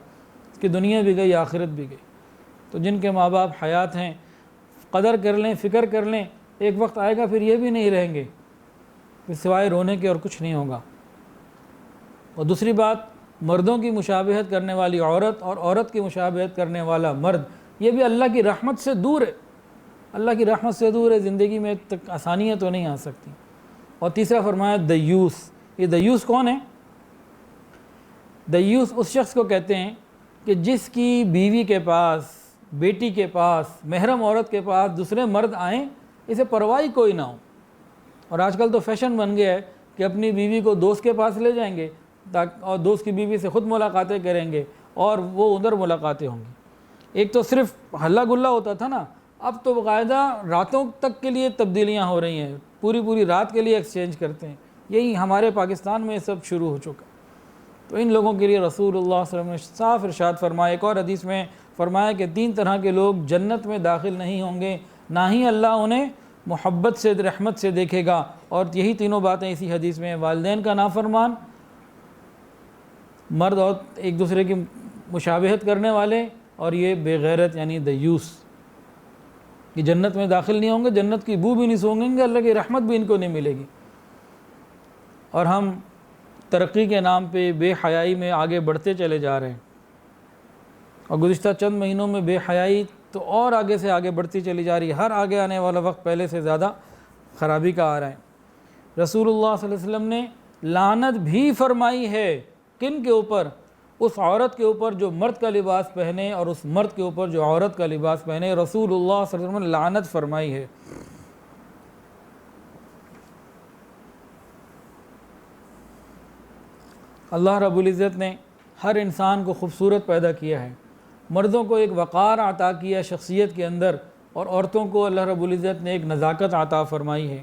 اس کی دنیا بھی گئی، آخرت بھی گئی۔ تو جن کے ماں باپ حیات ہیں، قدر کر لیں، فکر کر لیں، ایک وقت آئے گا پھر یہ بھی نہیں رہیں گے، پھر سوائے رونے کے اور کچھ نہیں ہوگا۔ اور دوسری بات، مردوں کی مشابہت کرنے والی عورت اور عورت کی مشابہت کرنے والا مرد، یہ بھی اللہ کی رحمت سے دور ہے، اللہ کی رحمت سے دور ہے، زندگی میں آسانیاں تو نہیں آ سکتی۔ اور تیسرا فرمایا دیوس۔ یہ دیوس کون ہے؟ دیوس اس شخص کو کہتے ہیں کہ جس کی بیوی کے پاس، بیٹی کے پاس، محرم عورت کے پاس دوسرے مرد آئیں، اسے پرواہ کوئی نہ ہو۔ اور آج کل تو فیشن بن گیا ہے کہ اپنی بیوی کو دوست کے پاس لے جائیں گے اور دوست کی بیوی سے خود ملاقاتیں کریں گے اور وہ ادھر ملاقاتیں ہوں گی۔ ایک تو صرف ہلا گلا ہوتا تھا نا، اب تو باقاعدہ راتوں تک کے لیے تبدیلیاں ہو رہی ہیں، پوری رات کے لیے ایکسچینج کرتے ہیں۔ یہی ہمارے پاکستان میں سب شروع ہو چکا۔ تو ان لوگوں کے لیے رسول اللہ صلی اللہ علیہ وسلم نے صاف ارشاد فرمایا، ایک اور حدیث میں فرمایا کہ 3 طرح کے لوگ جنت میں داخل نہیں ہوں گے، نہ ہی اللہ انہیں محبت سے، رحمت سے دیکھے گا۔ اور یہی تینوں باتیں اسی حدیث میں ہیں، والدین کا نافرمان، مرد اور ایک دوسرے کی مشابہت کرنے والے، اور یہ بے غیرت یعنی دیوس، کہ جنت میں داخل نہیں ہوں گے، جنت کی بو بھی نہیں سونگیں گے، اللہ کی رحمت بھی ان کو نہیں ملے گی۔ اور ہم ترقی کے نام پہ بے حیائی میں آگے بڑھتے چلے جا رہے ہیں، اور گزشتہ چند مہینوں میں بے حیائی تو اور آگے سے آگے بڑھتی چلی جا رہی ہے، ہر آگے آنے والا وقت پہلے سے زیادہ خرابی کا آ رہا ہے۔ رسول اللہ صلی اللہ علیہ وسلم نے لعنت بھی فرمائی ہے، کن کے اوپر؟ اس عورت کے اوپر جو مرد کا لباس پہنے، اور اس مرد کے اوپر جو عورت کا لباس پہنے، رسول اللہ صلی اللہ علیہ وسلم نے لعنت فرمائی ہے۔ اللہ رب العزت نے ہر انسان کو خوبصورت پیدا کیا ہے، مردوں کو ایک وقار عطا کیا شخصیت کے اندر، اور عورتوں کو اللہ رب العزت نے ایک نزاکت عطا فرمائی ہے۔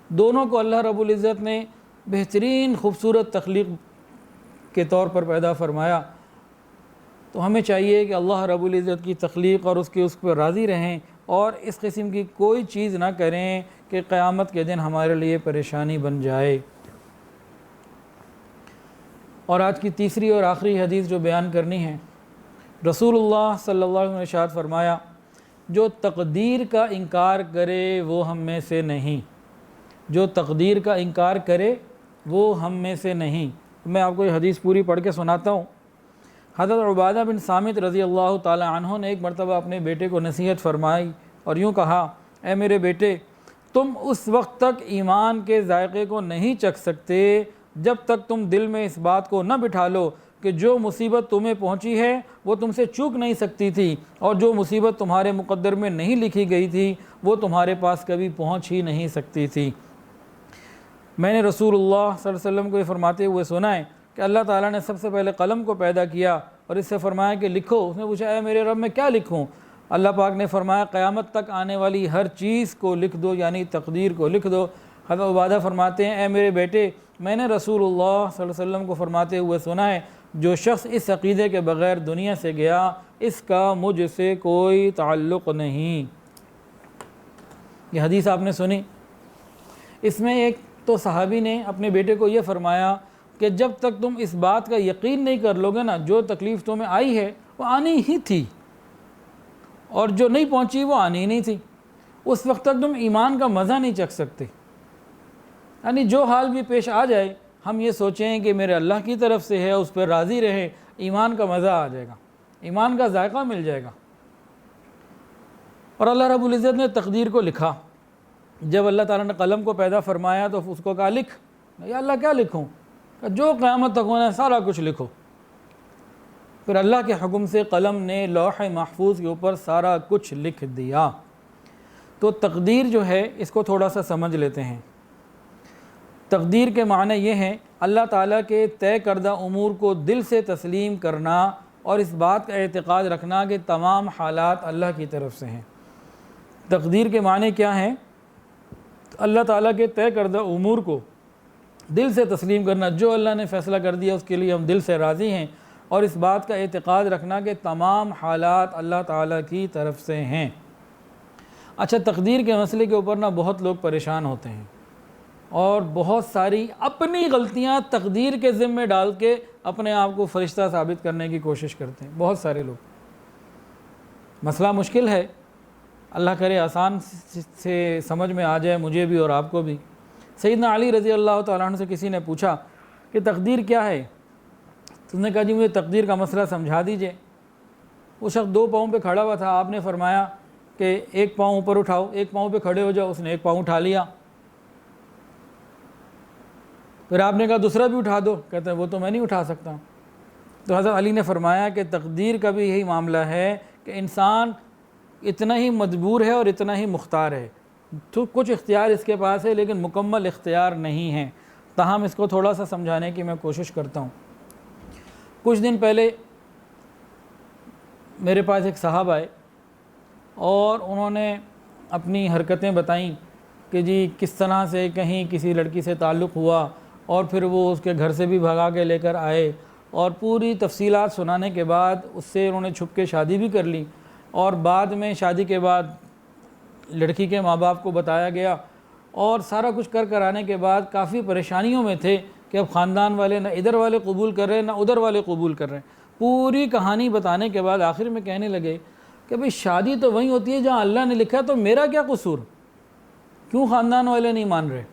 دونوں کو اللہ رب العزت نے بہترین خوبصورت تخلیق کے طور پر پیدا فرمایا۔ تو ہمیں چاہیے کہ اللہ رب العزت کی تخلیق اور اس پر راضی رہیں، اور اس قسم کی کوئی چیز نہ کریں کہ قیامت کے دن ہمارے لیے پریشانی بن جائے۔ اور آج کی تیسری اور آخری حدیث جو بیان کرنی ہے، رسول اللہ صلی اللہ علیہ وسلم نے ارشاد فرمایا، جو تقدیر کا انکار کرے وہ ہم میں سے نہیں، جو تقدیر کا انکار کرے وہ ہم میں سے نہیں۔ میں آپ کو یہ حدیث پوری پڑھ کے سناتا ہوں۔ حضرت عبادہ بن صامت رضی اللہ تعالی عنہ نے ایک مرتبہ اپنے بیٹے کو نصیحت فرمائی اور یوں کہا، اے میرے بیٹے، تم اس وقت تک ایمان کے ذائقے کو نہیں چکھ سکتے جب تک تم دل میں اس بات کو نہ بٹھا لو کہ جو مصیبت تمہیں پہنچی ہے وہ تم سے چوک نہیں سکتی تھی، اور جو مصیبت تمہارے مقدر میں نہیں لکھی گئی تھی وہ تمہارے پاس کبھی پہنچ ہی نہیں سکتی تھی۔ میں نے رسول اللہ صلی اللہ علیہ وسلم کو یہ فرماتے ہوئے سنا ہے کہ اللہ تعالیٰ نے سب سے پہلے قلم کو پیدا کیا اور اس سے فرمایا کہ لکھو۔ اس نے پوچھا، اے میرے رب میں کیا لکھوں؟ اللہ پاک نے فرمایا، قیامت تک آنے والی ہر چیز کو لکھ دو، یعنی تقدیر کو لکھ دو۔ حضرت عبادہ فرماتے ہیں، اے میرے بیٹے، میں نے رسول اللہ صلی اللہ علیہ وسلم کو فرماتے ہوئے سنا ہے، جو شخص اس عقیدے کے بغیر دنیا سے گیا، اس کا مجھ سے کوئی تعلق نہیں۔ یہ حدیث آپ نے سنی، اس میں ایک تو صحابی نے اپنے بیٹے کو یہ فرمایا کہ جب تک تم اس بات کا یقین نہیں کر لو گے نا، جو تکلیف تمہیں آئی ہے وہ آنی ہی تھی، اور جو نہیں پہنچی وہ آنی ہی نہیں تھی۔ اس وقت تک تم ایمان کا مزہ نہیں چکھ سکتے۔ یعنی جو حال بھی پیش آ جائے ہم یہ سوچیں کہ میرے اللہ کی طرف سے ہے، اس پر راضی رہیں، ایمان کا مزہ آ جائے گا، ایمان کا ذائقہ مل جائے گا۔ اور اللہ رب العزت نے تقدیر کو لکھا۔ جب اللہ تعالیٰ نے قلم کو پیدا فرمایا تو اس کو کہا لکھ۔ یا اللہ کیا لکھوں؟ کہ جو قیامت تک ہونا ہے سارا کچھ لکھو۔ پھر اللہ کے حکم سے قلم نے لوح محفوظ کے اوپر سارا کچھ لکھ دیا۔ تو تقدیر جو ہے اس کو تھوڑا سا سمجھ لیتے ہیں۔ تقدیر کے معنی یہ ہیں اللہ تعالیٰ کے طے کردہ امور کو دل سے تسلیم کرنا اور اس بات کا اعتقاد رکھنا کہ تمام حالات اللہ کی طرف سے ہیں۔ تقدیر کے معنی کیا ہیں؟ اللہ تعالیٰ کے طے کردہ امور کو دل سے تسلیم کرنا، جو اللہ نے فیصلہ کر دیا اس کے لیے ہم دل سے راضی ہیں، اور اس بات کا اعتقاد رکھنا کہ تمام حالات اللہ تعالیٰ کی طرف سے ہیں۔ اچھا، تقدیر کے مسئلے کے اوپر بہت لوگ پریشان ہوتے ہیں اور بہت ساری اپنی غلطیاں تقدیر کے ذمہ ڈال کے اپنے آپ کو فرشتہ ثابت کرنے کی کوشش کرتے ہیں۔ بہت سارے لوگ، مسئلہ مشکل ہے، اللہ کرے آسان سے سمجھ میں آ جائے مجھے بھی اور آپ کو بھی۔ سیدنا علی رضی اللہ تعالیٰ عنہ سے کسی نے پوچھا کہ تقدیر کیا ہے؟ تو نے کہا جی مجھے تقدیر کا مسئلہ سمجھا دیجئے۔ وہ شخص 2 پاؤں پہ کھڑا ہوا تھا، آپ نے فرمایا کہ 1 پاؤں اوپر اٹھاؤ، 1 پاؤں پہ کھڑے ہو جاؤ، اس نے 1 پاؤں اٹھا لیا۔ پھر آپ نے کہا دوسرا بھی اٹھا دو، کہتے ہیں وہ تو میں نہیں اٹھا سکتا۔ تو حضرت علی نے فرمایا کہ تقدیر کا بھی یہی معاملہ ہے کہ انسان اتنا ہی مجبور ہے اور اتنا ہی مختار ہے، تو کچھ اختیار اس کے پاس ہے لیکن مکمل اختیار نہیں ہے۔ تاہم اس کو تھوڑا سا سمجھانے کی میں کوشش کرتا ہوں۔ کچھ دن پہلے میرے پاس ایک صاحب آئے اور انہوں نے اپنی حرکتیں بتائیں کہ جی کس طرح سے کہیں کسی لڑکی سے تعلق ہوا اور پھر وہ اس کے گھر سے بھی بھگا کے لے کر آئے، اور پوری تفصیلات سنانے کے بعد اس سے انہوں نے چھپ کے شادی بھی کر لی، اور بعد میں شادی کے بعد لڑکی کے ماں باپ کو بتایا گیا، اور سارا کچھ کر آنے کے بعد کافی پریشانیوں میں تھے کہ اب خاندان والے نہ ادھر والے قبول کر رہے ہیں نہ ادھر والے قبول کر رہے ہیں۔ پوری کہانی بتانے کے بعد آخر میں کہنے لگے کہ بھئی شادی تو وہیں ہوتی ہے جہاں اللہ نے لکھا، تو میرا کیا قصور؟ کیوں خاندان والے نہیں مان رہے؟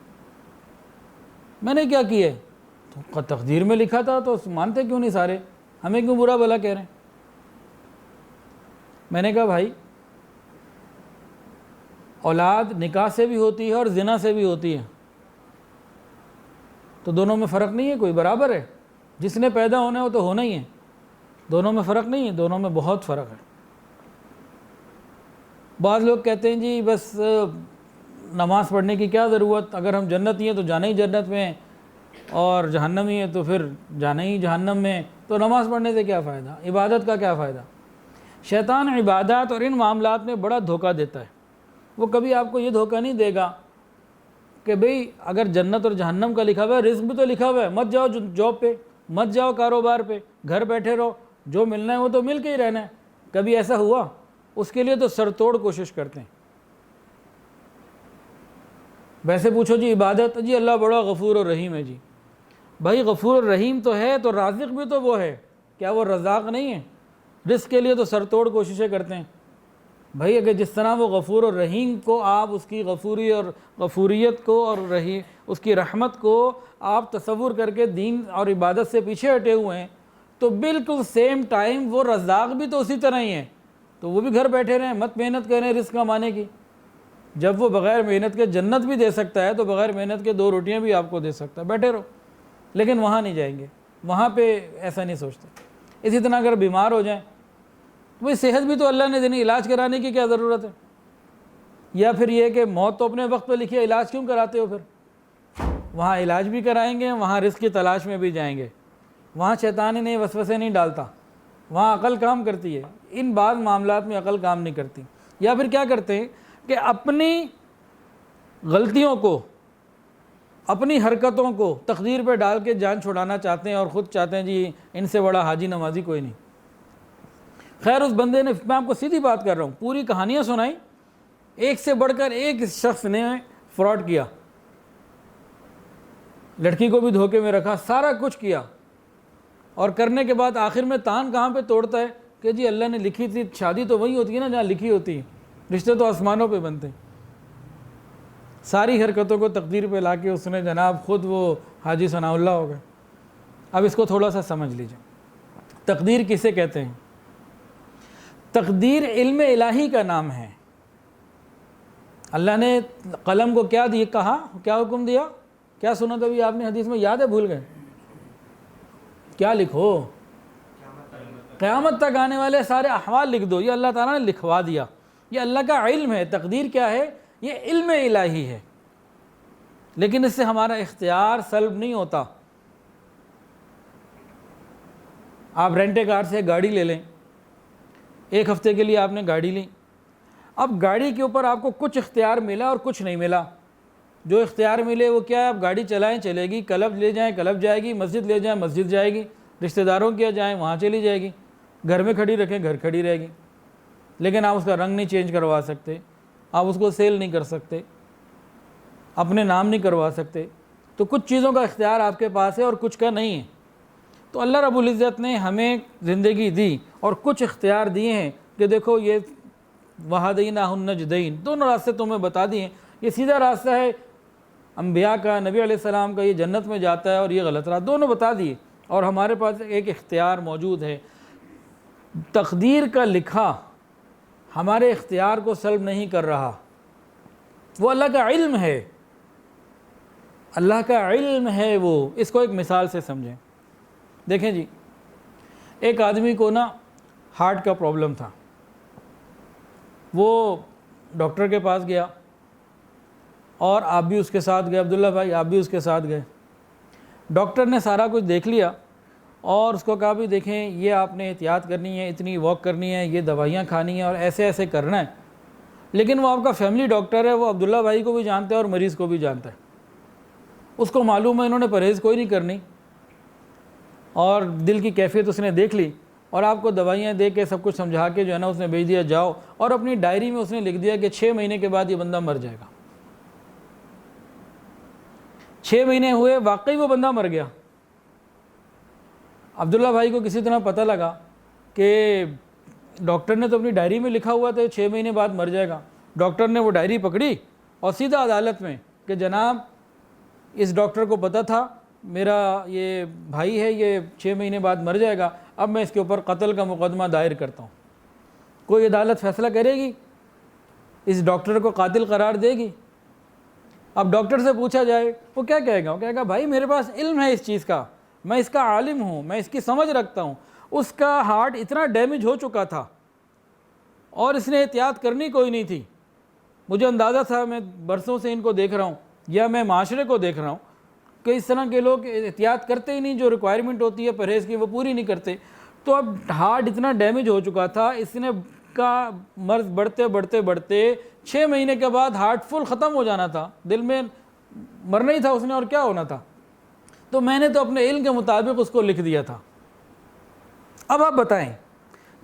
میں نے کیا کیا ہے؟ تو تقدیر میں لکھا تھا تو مانتے کیوں نہیں سارے؟ ہمیں کیوں برا بھلا کہہ رہے ہیں؟ میں نے کہا بھائی، اولاد نکاح سے بھی ہوتی ہے اور زنا سے بھی ہوتی ہے، تو دونوں میں فرق نہیں ہے، کوئی برابر ہے؟ جس نے پیدا ہونا ہے وہ تو ہونا ہی ہے، دونوں میں فرق نہیں ہے، دونوں میں بہت فرق ہے۔ بعض لوگ کہتے ہیں جی بس نماز پڑھنے کی کیا ضرورت، اگر ہم جنتی ہیں تو جانا ہی جنت میں، اور جہنمی ہے تو پھر جانا ہی جہنم میں، تو نماز پڑھنے سے کیا فائدہ، عبادت کا کیا فائدہ؟ شیطان عبادات اور ان معاملات میں بڑا دھوکہ دیتا ہے۔ وہ کبھی آپ کو یہ دھوکہ نہیں دے گا کہ بھئی اگر جنت اور جہنم کا لکھا ہوا ہے، رزق بھی تو لکھا ہوا ہے، مت جاؤ جاب پہ، مت جاؤ کاروبار پہ، گھر بیٹھے رہو، جو ملنا ہے وہ تو مل کے ہی رہنا ہے۔ کبھی ایسا ہوا؟ اس کے لیے تو سر توڑ کوشش کرتے ہیں۔ ویسے پوچھو جی عبادت، جی اللہ بڑا غفور اور رحیم ہے۔ جی بھائی غفور اور رحیم تو ہے، تو رازق بھی تو وہ ہے، کیا وہ رزاق نہیں ہے؟ رزق کے لیے تو سر توڑ کوششیں کرتے ہیں۔ بھائی اگر جس طرح وہ غفور اور رحیم کو آپ اس کی غفوری اور غفوریت کو اور اس کی رحمت کو آپ تصور کر کے دین اور عبادت سے پیچھے ہٹے ہوئے ہیں، تو بالکل سیم ٹائم وہ رزاق بھی تو اسی طرح ہی ہے، تو وہ بھی گھر بیٹھے رہیں، مت محنت کریں رزق کمانے کی۔ جب وہ بغیر محنت کے جنت بھی دے سکتا ہے تو بغیر محنت کے 2 روٹیاں بھی آپ کو دے سکتا ہے، بیٹھے رہو۔ لیکن وہاں نہیں جائیں گے، وہاں پہ ایسا نہیں سوچتے۔ اسی طرح اگر بیمار ہو جائیں، وہی صحت بھی تو اللہ نے دینی، علاج کرانے کی کیا ضرورت ہے؟ یا پھر یہ کہ موت تو اپنے وقت پہ لکھی ہے، علاج کیوں کراتے ہو پھر؟ وہاں علاج بھی کرائیں گے، وہاں رزق کی تلاش میں بھی جائیں گے، وہاں شیطان نہیں وسوسے نہیں ڈالتا، وہاں عقل کام کرتی ہے۔ ان بعض معاملات میں عقل کام نہیں کرتی۔ یا پھر کیا کرتے ہیں کہ اپنی غلطیوں کو، اپنی حرکتوں کو تقدیر پہ ڈال کے جان چھڑانا چاہتے ہیں، اور خود چاہتے ہیں جی ان سے بڑا حاجی نمازی کوئی نہیں۔ خیر اس بندے نے، میں آپ کو سیدھی بات کر رہا ہوں، پوری کہانیاں سنائیں، ایک سے بڑھ کر ایک شخص نے فراڈ کیا، لڑکی کو بھی دھوکے میں رکھا، سارا کچھ کیا، اور کرنے کے بعد آخر میں تان کہاں پہ توڑتا ہے کہ جی اللہ نے لکھی تھی شادی تو وہی ہوتی ہے نا جہاں لکھی ہوتی ہے، رشتے تو آسمانوں پہ بنتے ہیں۔ ساری حرکتوں کو تقدیر پہ لا کے اس نے جناب خود وہ حاجی ثناء اللہ ہو گئے۔ اب اس کو تھوڑا سا سمجھ لیجیے، تقدیر کسے کہتے ہیں؟ تقدیر علم الہی کا نام ہے۔ اللہ نے قلم کو کیا کہا، کیا حکم دیا، کیا سنا تھا ابھی آپ نے حدیث میں، یاد ہے؟ بھول گئے؟ کیا لکھو؟ قیامت تک آنے والے سارے احوال لکھ دو۔ یہ اللہ تعالیٰ نے لکھوا دیا، یہ اللہ کا علم ہے۔ تقدیر کیا ہے؟ یہ علم الہی ہے، لیکن اس سے ہمارا اختیار سلب نہیں ہوتا۔ آپ رینٹ کار سے گاڑی لے لیں، ایک ہفتے کے لیے آپ نے گاڑی لی، اب گاڑی کے اوپر آپ کو کچھ اختیار ملا اور کچھ نہیں ملا۔ جو اختیار ملے وہ کیا ہے؟ آپ گاڑی چلائیں، چلے گی، کلب لے جائیں کلب جائے گی، مسجد لے جائیں مسجد جائے گی، رشتہ داروں کے جائیں وہاں چلی جائے گی، گھر میں کھڑی رکھیں گھر کھڑی رہے گی، لیکن آپ اس کا رنگ نہیں چینج کروا سکتے، آپ اس کو سیل نہیں کر سکتے، اپنے نام نہیں کروا سکتے۔ تو کچھ چیزوں کا اختیار آپ کے پاس ہے اور کچھ کا نہیں ہے۔ تو اللہ رب العزت نے ہمیں زندگی دی اور کچھ اختیار دیے ہیں کہ دیکھو یہ وہدیناہ النجدین، دونوں راستے تمہیں بتا دیے، یہ سیدھا راستہ ہے انبیاء کا، نبی علیہ السلام کا، یہ جنت میں جاتا ہے، اور یہ غلط راستہ، دونوں بتا دیے، اور ہمارے پاس ایک اختیار موجود ہے۔ تقدیر کا لکھا ہمارے اختیار کو سلب نہیں کر رہا، وہ اللہ کا علم ہے، اللہ کا علم ہے وہ۔ اس کو ایک مثال سے سمجھیں۔ دیکھیں جی، ایک آدمی کو نا ہارٹ کا پرابلم تھا، وہ ڈاکٹر کے پاس گیا، اور آپ بھی اس کے ساتھ گئے، عبداللہ بھائی آپ بھی اس کے ساتھ گئے۔ ڈاکٹر نے سارا کچھ دیکھ لیا اور اس کو کہا بھی دیکھیں یہ آپ نے احتیاط کرنی ہے، اتنی واک کرنی ہے، یہ دوائیاں کھانی ہیں اور ایسے ایسے کرنا ہے۔ لیکن وہ آپ کا فیملی ڈاکٹر ہے، وہ عبداللہ بھائی کو بھی جانتا ہے اور مریض کو بھی جانتا ہے، اس کو معلوم ہے انہوں نے پرہیز کوئی نہیں کرنی، اور دل کی کیفیت اس نے دیکھ لی، اور آپ کو دوائیاں دے کے سب کچھ سمجھا کے جو ہے نا اس نے بھیج دیا جاؤ، اور اپنی ڈائری میں اس نے لکھ دیا کہ 6 مہینے کے بعد یہ بندہ مر جائے گا۔ 6 مہینے ہوئے، واقعی وہ بندہ مر گیا۔ عبداللہ بھائی کو کسی طرح پتہ لگا کہ ڈاکٹر نے تو اپنی ڈائری میں لکھا ہوا تھا 6 مہینے بعد مر جائے گا۔ ڈاکٹر نے وہ ڈائری پکڑی اور سیدھا عدالت میں کہ جناب اس ڈاکٹر کو پتہ تھا میرا یہ بھائی ہے، یہ 6 مہینے بعد مر جائے گا، اب میں اس کے اوپر قتل کا مقدمہ دائر کرتا ہوں۔ کوئی عدالت فیصلہ کرے گی؟ اس ڈاکٹر کو قاتل قرار دے گی؟ اب ڈاکٹر سے پوچھا جائے وہ کیا کہے گا؟ وہ کہے گا بھائی میرے پاس علم ہے اس چیز کا، میں اس کا عالم ہوں، میں اس کی سمجھ رکھتا ہوں، اس کا ہارٹ اتنا ڈیمیج ہو چکا تھا اور اس نے احتیاط کرنی کوئی نہیں تھی، مجھے اندازہ تھا، میں برسوں سے ان کو دیکھ رہا ہوں یا میں معاشرے کو دیکھ رہا ہوں کہ اس طرح کے لوگ احتیاط کرتے ہی نہیں، جو ریکوائرمنٹ ہوتی ہے پرہیز کی وہ پوری نہیں کرتے۔ تو اب ہارٹ اتنا ڈیمیج ہو چکا تھا، اس نے کا مرض بڑھتے بڑھتے بڑھتے 6 مہینے کے بعد ہارٹ فل ختم ہو جانا تھا، دل میں مرنا ہی تھا اس نے، اور کیا ہونا تھا؟ تو میں نے تو اپنے علم کے مطابق اس کو لکھ دیا تھا۔ اب آپ بتائیں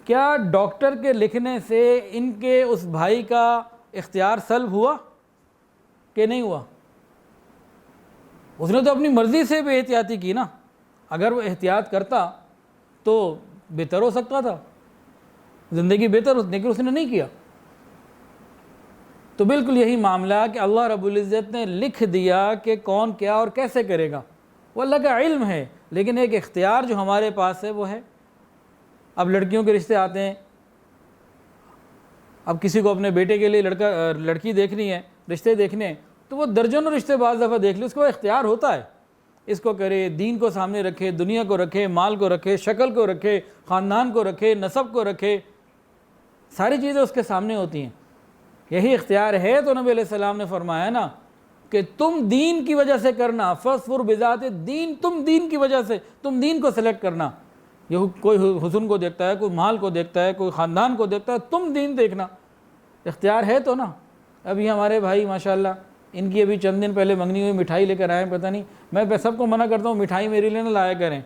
کیا ڈاکٹر کے لکھنے سے ان کے اس بھائی کا اختیار سلب ہوا کہ نہیں ہوا؟ اس نے تو اپنی مرضی سے بے احتیاطی کی نا، اگر وہ احتیاط کرتا تو بہتر ہو سکتا تھا، زندگی بہتر ہوتی، لیکن اس نے نہیں کیا۔ تو بالکل یہی معاملہ کہ اللہ رب العزت نے لکھ دیا کہ کون کیا اور کیسے کرے گا، وہ اللہ کا علم ہے، لیکن ایک اختیار جو ہمارے پاس ہے وہ ہے۔ اب لڑکیوں کے رشتے آتے ہیں، اب کسی کو اپنے بیٹے کے لیے لڑکی دیکھنی ہے، رشتے دیکھنے ہیں، تو وہ درجنوں رشتے بعض دفعہ دیکھ لے، اس کو اختیار ہوتا ہے، اس کو کرے، دین کو سامنے رکھے، دنیا کو رکھے، مال کو رکھے، شکل کو رکھے، خاندان کو رکھے، نسب کو رکھے، ساری چیزیں اس کے سامنے ہوتی ہیں۔ یہی اختیار ہے تو نبی علیہ السلام نے فرمایا نا کہ تم دین کی وجہ سے کرنا، فاظفر بذات الدین، تم دین کی وجہ سے، تم دین کو سلیکٹ کرنا۔ یہ کوئی حسن کو دیکھتا ہے، کوئی مال کو دیکھتا ہے، کوئی خاندان کو دیکھتا ہے، تم دین دیکھنا، اختیار ہے تو نا۔ ابھی ہمارے بھائی ماشاءاللہ، ان کی ابھی چند دن پہلے منگنی ہوئی مٹھائی لے کر آئے، پتہ نہیں، میں سب کو منع کرتا ہوں مٹھائی میرے لیے نہ لایا کریں،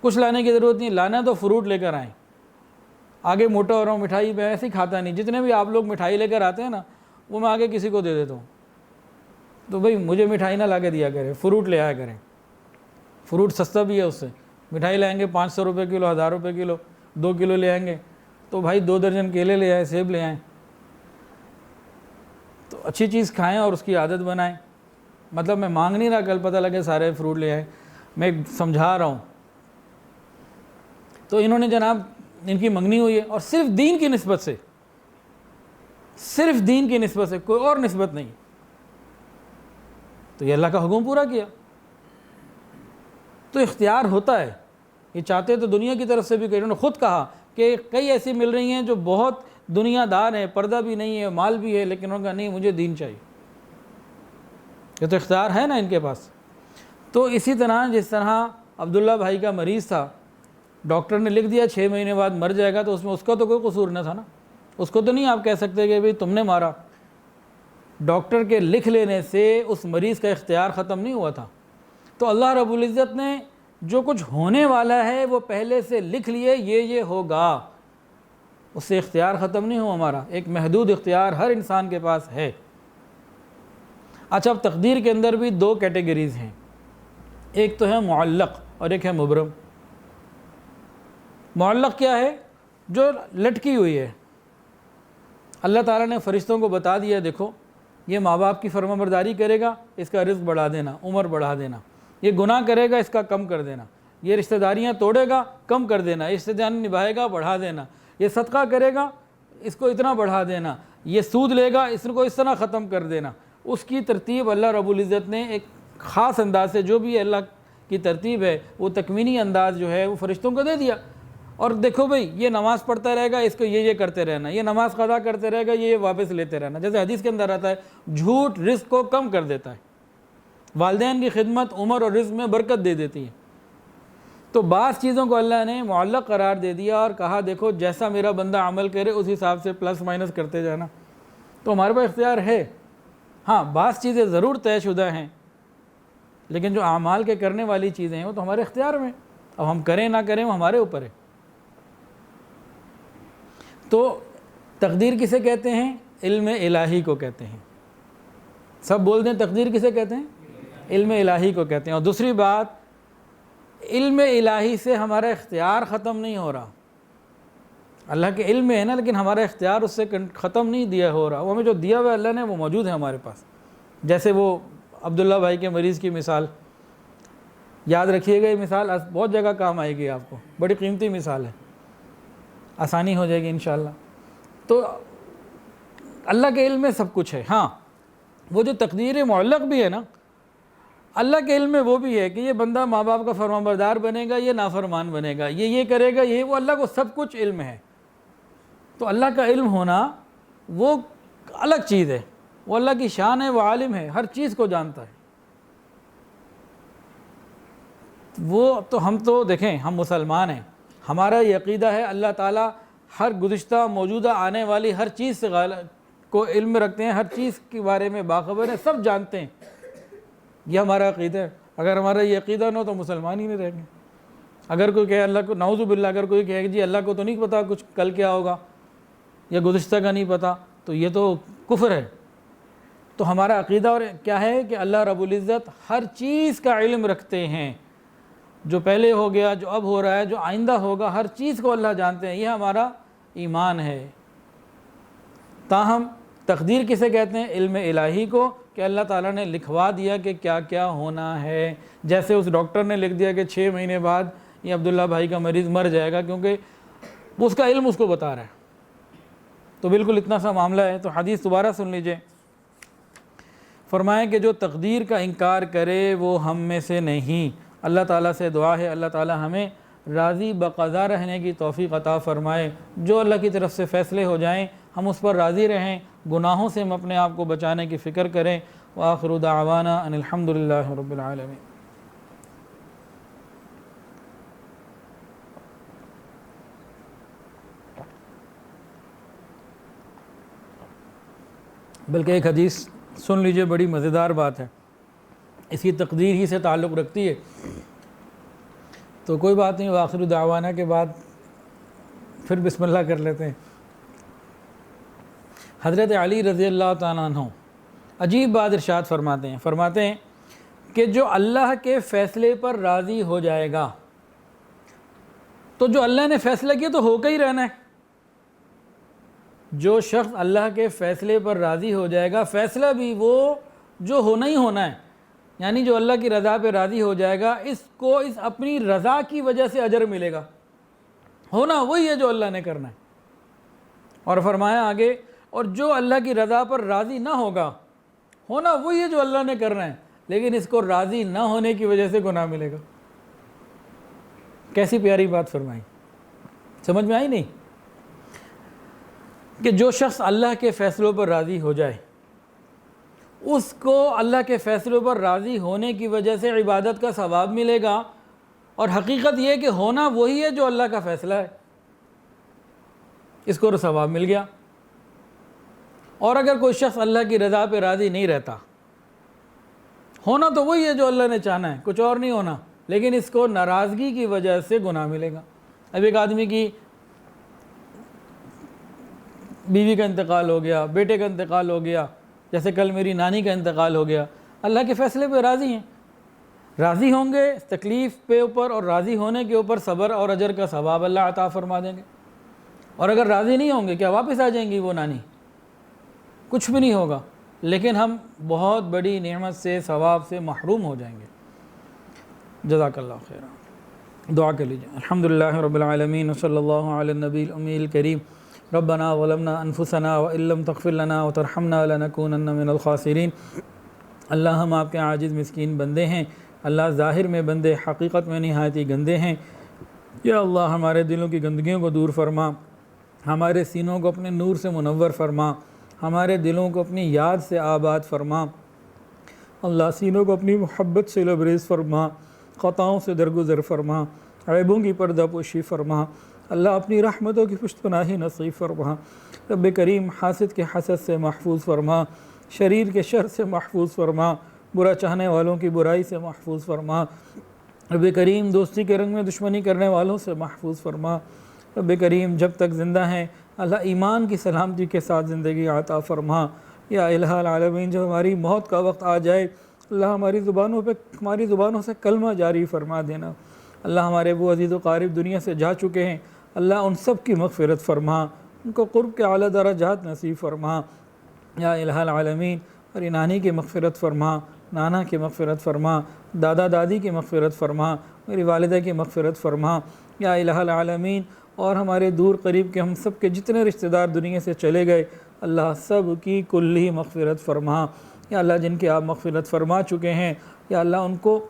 کچھ لانے کی ضرورت نہیں، لانا تو فروٹ لے کر آئیں۔ آگے موٹا ہو رہا ہوں، مٹھائی میں ایسے ہی کھاتا نہیں، جتنے بھی آپ لوگ مٹھائی لے کر آتے ہیں نا وہ میں آگے کسی کو دے دیتا ہوں، تو بھئی مجھے مٹھائی نہ لا کے دیا کریں، فروٹ لے آیا کریں، فروٹ سستا بھی ہے اس سے۔ مٹھائی لائیں گے 500 روپے کلو، 1000 روپے کلو، 2 کلو لے آئیں گے تو بھائی 2 درجن کیلے لے آئیں، سیب لے آئیں۔ تو اچھی چیز کھائیں اور اس کی عادت بنائیں. مطلب میں مانگ نہیں رہا کل پتہ لگے سارے فروٹ لے آئے, میں سمجھا رہا ہوں. تو انہوں نے جناب ان کی منگنی ہوئی ہے اور صرف دین کی نسبت سے, صرف دین کی نسبت سے, کوئی اور نسبت نہیں. تو یہ اللہ کا حکم پورا کیا. تو اختیار ہوتا ہے, یہ چاہتے تو دنیا کی طرف سے بھی. انہوں نے خود کہا کہ کئی ایسی مل رہی ہیں جو بہت دنیا دار ہیں, پردہ بھی نہیں ہے, مال بھی ہے, لیکن انہوں نے کہا نہیں مجھے دین چاہیے. یہ تو اختیار ہے نا ان کے پاس. تو اسی طرح جس طرح عبداللہ بھائی کا مریض تھا, ڈاکٹر نے لکھ دیا 6 مہینے بعد مر جائے گا, تو اس میں اس کا تو کوئی قصور نہ تھا نا. اس کو تو نہیں آپ کہہ سکتے کہ بھئی تم نے مارا. ڈاکٹر کے لکھ لینے سے اس مریض کا اختیار ختم نہیں ہوا تھا. تو اللہ رب العزت نے جو کچھ ہونے والا ہے وہ پہلے سے لکھ لیے, یہ ہوگا. اس سے اختیار ختم نہیں ہوا ہمارا. ایک محدود اختیار ہر انسان کے پاس ہے. اچھا, اب تقدیر کے اندر بھی 2 کیٹیگریز ہیں. ایک تو ہے معلق اور ایک ہے مبرم. معلق کیا ہے؟ جو لٹکی ہوئی ہے. اللہ تعالیٰ نے فرشتوں کو بتا دیا دیکھو یہ ماں باپ کی فرما برداری کرے گا, اس کا رزق بڑھا دینا, عمر بڑھا دینا. یہ گناہ کرے گا, اس کا کم کر دینا. یہ رشتہ داریاں توڑے گا, کم کر دینا. یہ رشتہ داریاں نبھائے گا, بڑھا دینا. یہ صدقہ کرے گا, اس کو اتنا بڑھا دینا. یہ سود لے گا, اس کو اس طرح ختم کر دینا. اس کی ترتیب اللہ رب العزت نے ایک خاص انداز سے, جو بھی اللہ کی ترتیب ہے وہ تکوینی انداز جو ہے وہ فرشتوں کو دے دیا. اور دیکھو بھئی یہ نماز پڑھتا رہے گا, اس کو یہ کرتے رہنا, یہ نماز قضا کرتے رہے گا, یہ واپس لیتے رہنا. جیسے حدیث کے اندر آتا ہے جھوٹ رزق کو کم کر دیتا ہے, والدین کی خدمت عمر اور رزق میں برکت دے دیتی ہے. تو بعض چیزوں کو اللہ نے معلق قرار دے دیا اور کہا دیکھو جیسا میرا بندہ عمل کرے اس حساب سے پلس مائنس کرتے جانا. تو ہمارے پاس اختیار ہے. ہاں بعض چیزیں ضرور طے شدہ ہیں, لیکن جو اعمال کے کرنے والی چیزیں ہیں وہ تو ہمارے اختیار میں. اب ہم کریں نہ کریں وہ ہمارے اوپر ہے. تو تقدیر کسے کہتے ہیں؟ علم الہی کو کہتے ہیں. سب بول دیں تقدیر کسے کہتے ہیں؟ علم الہی کو کہتے ہیں. اور دوسری بات, علم الہی سے ہمارا اختیار ختم نہیں ہو رہا. اللہ کے علم میں ہے نا, لیکن ہمارا اختیار اس سے ختم نہیں دیا ہو رہا. وہ ہمیں جو دیا ہوا اللہ نے وہ موجود ہے ہمارے پاس. جیسے وہ عبداللہ بھائی کے مریض کی مثال یاد رکھیے گا. یہ مثال بہت جگہ کام آئے گی آپ کو, بڑی قیمتی مثال ہے, آسانی ہو جائے گی انشاءاللہ. تو اللہ کے علم میں سب کچھ ہے. ہاں وہ جو تقدیر معلق بھی ہے نا, اللہ کے علم میں وہ بھی ہے کہ یہ بندہ ماں باپ کا فرمان بردار بنے گا, یہ نافرمان بنے گا, یہ کرے گا, یہ وہ اللہ کو سب کچھ علم ہے. تو اللہ کا علم ہونا وہ الگ چیز ہے, وہ اللہ کی شان ہے, وہ عالم ہے, ہر چیز کو جانتا ہے. وہ تو ہم تو دیکھیں ہم مسلمان ہیں, ہمارا یہ عقیدہ ہے اللہ تعالیٰ ہر گزشتہ موجودہ آنے والی ہر چیز سے کو علم رکھتے ہیں, ہر چیز کے بارے میں باخبر ہیں, سب جانتے ہیں. یہ ہمارا عقیدہ ہے. اگر ہمارا یہ عقیدہ نہ ہو تو مسلمان ہی نہیں رہیں گے. اگر کوئی کہے اللہ کو نعوذ باللہ, اگر کوئی کہے جی اللہ کو تو نہیں پتہ کچھ کل کیا ہوگا یا گزشتہ کا نہیں پتہ, تو یہ تو کفر ہے. تو ہمارا عقیدہ اور کیا ہے کہ اللہ رب العزت ہر چیز کا علم رکھتے ہیں, جو پہلے ہو گیا, جو اب ہو رہا ہے, جو آئندہ ہوگا, ہر چیز کو اللہ جانتے ہیں. یہ ہمارا ایمان ہے. تاہم تقدیر کسے کہتے ہیں؟ علم الہی کو, کہ اللہ تعالیٰ نے لکھوا دیا کہ کیا کیا ہونا ہے. جیسے اس ڈاکٹر نے لکھ دیا کہ 6 مہینے بعد یہ عبداللہ بھائی کا مریض مر جائے گا, کیونکہ اس کا علم اس کو بتا رہا ہے. تو بالکل اتنا سا معاملہ ہے. تو حدیث دوبارہ سن لیجئے. فرمائیں کہ جو تقدیر کا انکار کرے وہ ہم میں سے نہیں. اللہ تعالیٰ سے دعا ہے اللہ تعالیٰ ہمیں راضی بقضا رہنے کی توفیق عطا فرمائے. جو اللہ کی طرف سے فیصلے ہو جائیں ہم اس پر راضی رہیں, گناہوں سے ہم اپنے آپ کو بچانے کی فکر کریں. وآخر دعوانا ان الحمد للہ رب العالمین. بلکہ ایک حدیث سن لیجئے, بڑی مزیدار بات ہے, اس کی تقدیر ہی سے تعلق رکھتی ہے. تو کوئی بات نہیں, وآخر دعوانا کے بعد پھر بسم اللہ کر لیتے ہیں. حضرت علی رضی اللہ تعالیٰ عنہ عجیب بات ارشاد فرماتے ہیں کہ جو اللہ کے فیصلے پر راضی ہو جائے گا, تو جو اللہ نے فیصلہ کیا تو ہو کے ہی رہنا ہے. جو شخص اللہ کے فیصلے پر راضی ہو جائے گا، فیصلہ بھی وہ جو ہونا ہی ہونا ہے، یعنی جو اللہ کی رضا پہ راضی ہو جائے گا، اس کو اس اپنی رضا کی وجہ سے اجر ملے گا، ہونا وہی ہے جو اللہ نے کرنا ہے۔ اور فرمایا آگے، اور جو اللہ کی رضا پر راضی نہ ہوگا، ہونا وہی ہے جو اللہ نے کرنا ہے، لیکن اس کو راضی نہ ہونے کی وجہ سے گناہ ملے گا۔ کیسی پیاری بات فرمائی، سمجھ میں آئی نہیں؟ کہ جو شخص اللہ کے فیصلوں پر راضی ہو جائے، اس کو اللہ کے فیصلوں پر راضی ہونے کی وجہ سے عبادت کا ثواب ملے گا، اور حقیقت یہ کہ ہونا وہی ہے جو اللہ کا فیصلہ ہے، اس کو ثواب مل گیا۔ اور اگر کوئی شخص اللہ کی رضا پہ راضی نہیں رہتا، ہونا تو وہی ہے جو اللہ نے چاہنا ہے، کچھ اور نہیں ہونا، لیکن اس کو ناراضگی کی وجہ سے گناہ ملے گا۔ اب ایک آدمی کی بیوی کا انتقال ہو گیا، بیٹے کا انتقال ہو گیا، جیسے کل میری نانی کا انتقال ہو گیا، اللہ کے فیصلے پہ راضی ہیں، راضی ہوں گے تکلیف پہ اوپر، اور راضی ہونے کے اوپر صبر اور اجر کا ثواب اللہ عطا فرما دیں گے۔ اور اگر راضی نہیں ہوں گے، کیا واپس آ جائیں گی وہ نانی؟ کچھ بھی نہیں ہوگا، لیکن ہم بہت بڑی نعمت سے، ثواب سے محروم ہو جائیں گے۔ جزاک اللہ خیر۔ دعا کر لیجیے۔ الحمدللہ رب العالمین وصلی اللہ علی النبی الامی الکریم۔ ربنا ظلمنا انفسنا وان لم تغفر لنا وترحمنا لنکونن من الخاسرین۔ اللہ ہم آپ کے عاجز مسکین بندے ہیں، اللہ ظاہر میں بندے، حقیقت میں نہایت ہی گندے ہیں۔ یا اللہ ہمارے دلوں کی گندگیوں کو دور فرما، ہمارے سینوں کو اپنے نور سے منور فرما، ہمارے دلوں کو اپنی یاد سے آباد فرما، اللہ سینوں کو اپنی محبت سے لبریز فرما، خطاؤں سے درگزر فرما، عیبوں کی پردہ پوشی فرما، اللہ اپنی رحمتوں کی پشت پناہی نصیب فرما۔ رب کریم حاسد کے حسد سے محفوظ فرما، شریر کے شر سے محفوظ فرما، برا چاہنے والوں کی برائی سے محفوظ فرما۔ رب کریم دوستی کے رنگ میں دشمنی کرنے والوں سے محفوظ فرما۔ رب کریم جب تک زندہ ہیں اللہ ایمان کی سلامتی کے ساتھ زندگی عطا فرما۔ یا الہ العالمین جب ہماری موت کا وقت آ جائے اللہ ہماری زبانوں سے کلمہ جاری فرما دینا۔ اللہ ہمارے وہ عزیز و قارب دنیا سے جا چکے ہیں، اللہ ان سب کی مغفرت فرما، ان کو قرب کے اعلیٰ درجات نصیب فرما۔ یا الہ العالمین میری نانی کی مغفرت فرما، نانا کی مغفرت فرما، دادا دادی کی مغفرت فرما، میری والدہ کی مغفرت فرما۔ یا الہ العالمین اور ہمارے دور قریب کے ہم سب کے جتنے رشتہ دار دنیا سے چلے گئے اللہ سب کی کلی مغفرت فرما۔ یا اللہ جن کی آپ مغفرت فرما چکے ہیں یا اللہ ان کو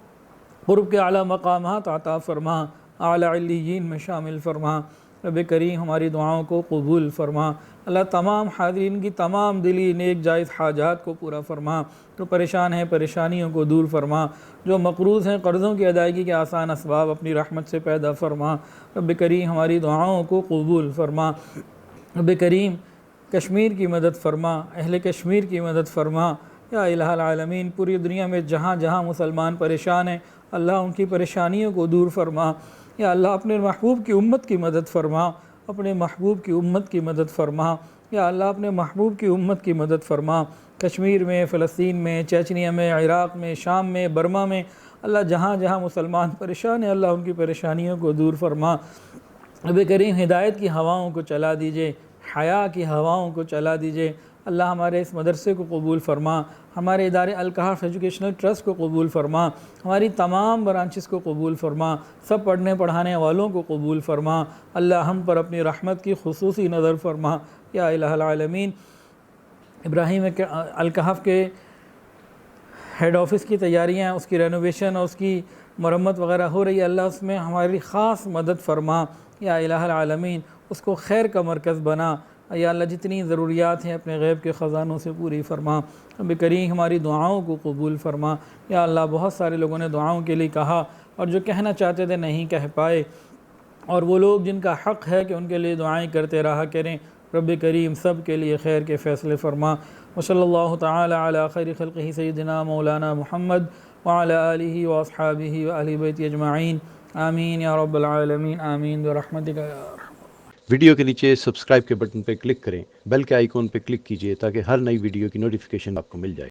قرب کے اعلیٰ مقامات عطا فرما، اعلیٰ علیین میں شامل فرما۔ رب کریم ہماری دعاؤں کو قبول فرما، اللہ تمام حاضرین کی تمام دلی نیک جائز حاجات کو پورا فرما، جو پریشان ہیں پریشانیوں کو دور فرما، جو مقروض ہیں قرضوں کی ادائیگی کے آسان اسباب اپنی رحمت سے پیدا فرما۔ رب کریم ہماری دعاؤں کو قبول فرما۔ رب کریم کشمیر کی مدد فرما، اہل کشمیر کی مدد فرما۔ یا الہ العالمین پوری دنیا میں جہاں جہاں مسلمان پریشان ہیں اللہ ان کی پریشانیوں کو دور فرما۔ یا اللہ اپنے محبوب کی امت کی مدد فرما، اپنے محبوب کی امت کی مدد فرما۔ یا اللہ اپنے محبوب کی امت کی مدد فرما، کشمیر میں، فلسطین میں، چیچنیا میں، عراق میں، شام میں، برما میں، اللہ جہاں جہاں مسلمان پریشان ہیں اللہ ان کی پریشانیوں کو دور فرما۔ رب کریم ہدایت کی ہواؤں کو چلا دیجئے، حیا کی ہواؤں کو چلا دیجئے۔ اللہ ہمارے اس مدرسے کو قبول فرما، ہمارے ادارے الکحف ایجوکیشنل ٹرسٹ کو قبول فرما، ہماری تمام برانچز کو قبول فرما، سب پڑھنے پڑھانے والوں کو قبول فرما۔ اللہ ہم پر اپنی رحمت کی خصوصی نظر فرما۔ یا الہ العالمین ابراہیم الکحف کے ہیڈ آفس کی تیاریاں، اس کی رینوویشن اور اس کی مرمت وغیرہ ہو رہی ہے، اللہ اس میں ہماری خاص مدد فرما۔ یا الہ العالمین اس کو خیر کا مرکز بنا۔ یا اللہ جتنی ضروریات ہیں اپنے غیب کے خزانوں سے پوری فرما۔ رب کریم ہماری دعاؤں کو قبول فرما۔ یا اللہ بہت سارے لوگوں نے دعاؤں کے لیے کہا اور جو کہنا چاہتے تھے نہیں کہہ پائے، اور وہ لوگ جن کا حق ہے کہ ان کے لیے دعائیں کرتے رہا کریں، رب کریم سب کے لیے خیر کے فیصلے فرما۔ وصلی اللہ تعالی علی خیر خلقہ سیدنا مولانا محمد وعلی آلہ واصحابہ واہل بیت اجمعین، آمین یا رب العالمین، آمین برحمتک یا ارحم۔ ویڈیو کے نیچے سبسکرائب کے بٹن پہ کلک کریں، بیل کے آئیکن پہ کلک کیجئے تاکہ ہر نئی ویڈیو کی نوٹیفیکیشن آپ کو مل جائے۔